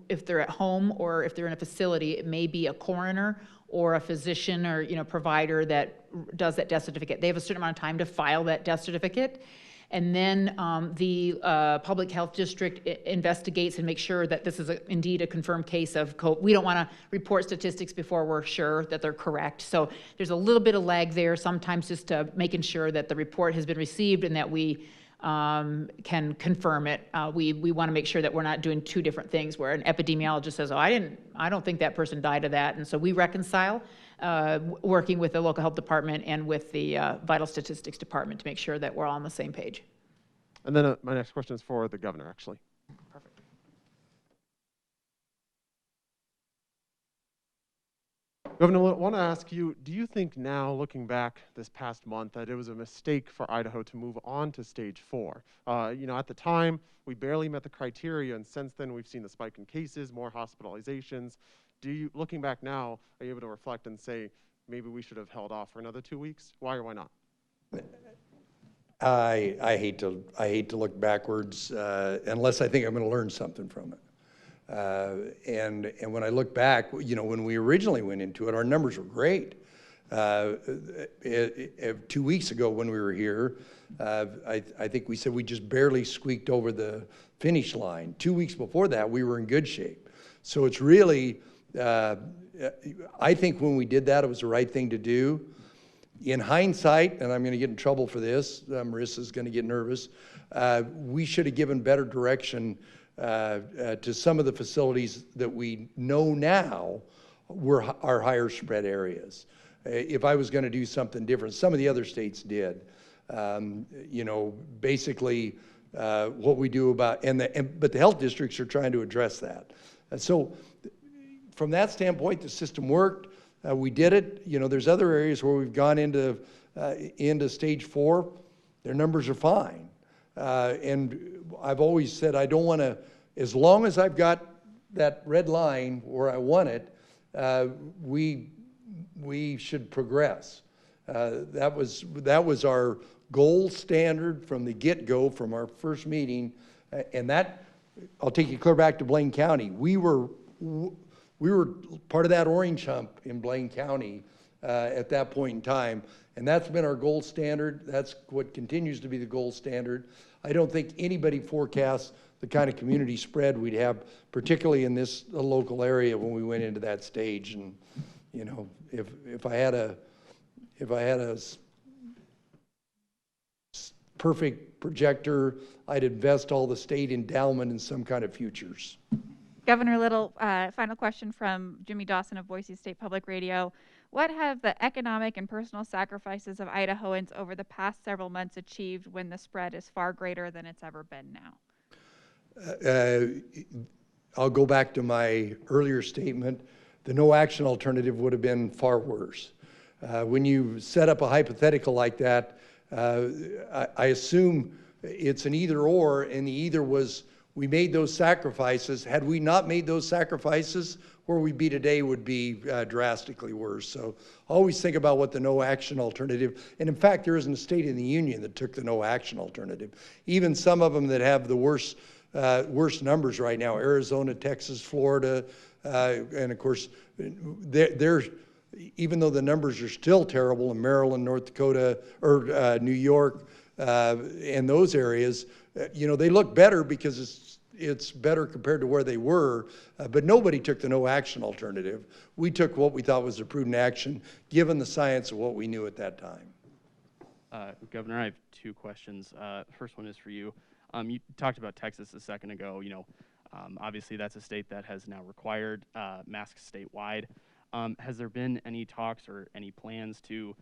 if they're at home or if they're in a facility, it may be a coroner or a physician or provider that does that death certificate. They have a certain amount of time to file that death certificate. And then the public health district investigates and makes sure that this is indeed a confirmed case of COVID. We don't want to report statistics before we're sure that they're correct. So there's a little bit of lag there, sometimes just making sure that the report has been received and that we can confirm it. We want to make sure that we're not doing 2 different things where an epidemiologist says, oh, I don't think that person died of that. And so we reconcile, working with the local health department and with the vital statistics department to make sure that we're all on the same page. And then my next question is for the governor, actually. Perfect. Governor, I want to ask you, do you think now, looking back this past month, that it was a mistake for Idaho to move on to stage 4? You know, at the time, we barely met the criteria, and since then we've seen the spike in cases, more hospitalizations. Looking back now, are you able to reflect and say, maybe we should have held off for another 2 weeks? Why or why not? I hate to look backwards unless I think I'm going to learn something from it. And when I look back, you know, when we originally went into it, our numbers were great. 2 weeks ago when we were here, I think we said we just barely squeaked over the finish line. 2 weeks before that, we were in good shape. So it's really, I think when we did that, it was the right thing to do. In hindsight, and I'm going to get in trouble for this, Marissa's going to get nervous, we should have given better direction to some of the facilities that we know now were our higher spread areas. If I was going to do something different, some of the other states did. You know, basically what we do about, but the health districts are trying to address that. So from that standpoint, the system worked. We did it. You know, there's other areas where we've gone into stage 4. Their numbers are fine. And I've always said I don't want to, as long as I've got that red line where I want it, we should progress. That was our gold standard from the get-go, from our first meeting, and that, I'll take you clear back to Blaine County. We were part of that orange hump in Blaine County at that point in time, and that's been our gold standard. That's what continues to be the gold standard. I don't think anybody forecasts the kind of community spread we'd have, particularly in this local area when we went into that stage. And you know, if I had a perfect projector, I'd invest all the state endowment in some kind of futures. Governor Little, final question from Jimmy Dawson of Boise State Public Radio. What have the economic and personal sacrifices of Idahoans over the past several months achieved when the spread is far greater than it's ever been now? I'll go back to my earlier statement. The no action alternative would have been far worse. When you set up a hypothetical like that, I assume it's an either or, and the either was We made those sacrifices. Had we not made those sacrifices, where we'd be today would be drastically worse. So always think about what the no action alternative, and in fact, there isn't a state in the union that took the no action alternative. Even some of them that have the worst numbers right now, Arizona, Texas, Florida, and of course, they're even though the numbers are still terrible in Maryland, North Dakota, or New York, and those areas, you know, they look better because it's better compared to where they were, but nobody took the no action alternative. We took what we thought was a prudent action, given the science of what we knew at that time. Governor, I have two questions. First one is for you. You talked about Texas a second ago. You know, obviously that's a state that has now required masks statewide. Has there been any talks or any plans to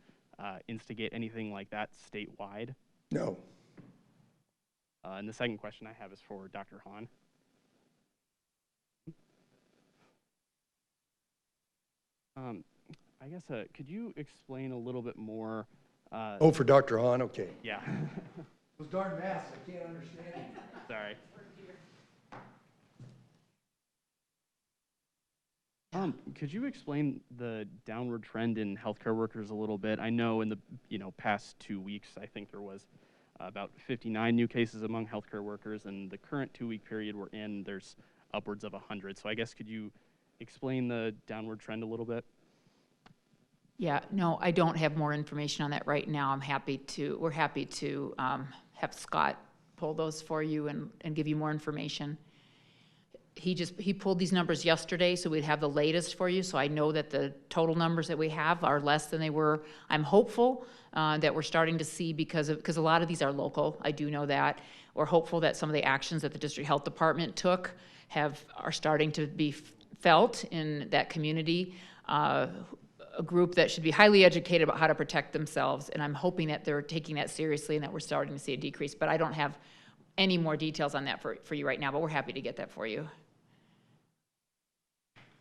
instigate anything like that statewide? No. And the second question I have is for Dr. Hahn. I guess, could you explain a little bit more? Oh, for Dr. Hahn, okay. Yeah. Those darn masks, I can't understand them. Sorry. Could you explain the downward trend in healthcare workers a little bit? I know in the past 2 weeks, I think there was about 59 new cases among healthcare workers, and the current 2-week period we're in, there's upwards of 100. So I guess could you explain the downward trend a little bit? Yeah, no, I don't have more information on that right now. We're happy to have Scott pull those for you and give you more information. He pulled these numbers yesterday, so we'd have the latest for you. So I know that the total numbers that we have are less than they were. I'm hopeful that we're starting to see, because a lot of these are local. I do know that. We're hopeful that some of the actions that the district health department took are starting to be felt in that community. A group that should be highly educated about how to protect themselves, and I'm hoping that they're taking that seriously and that we're starting to see a decrease. But I don't have any more details on that for you right now, but we're happy to get that for you.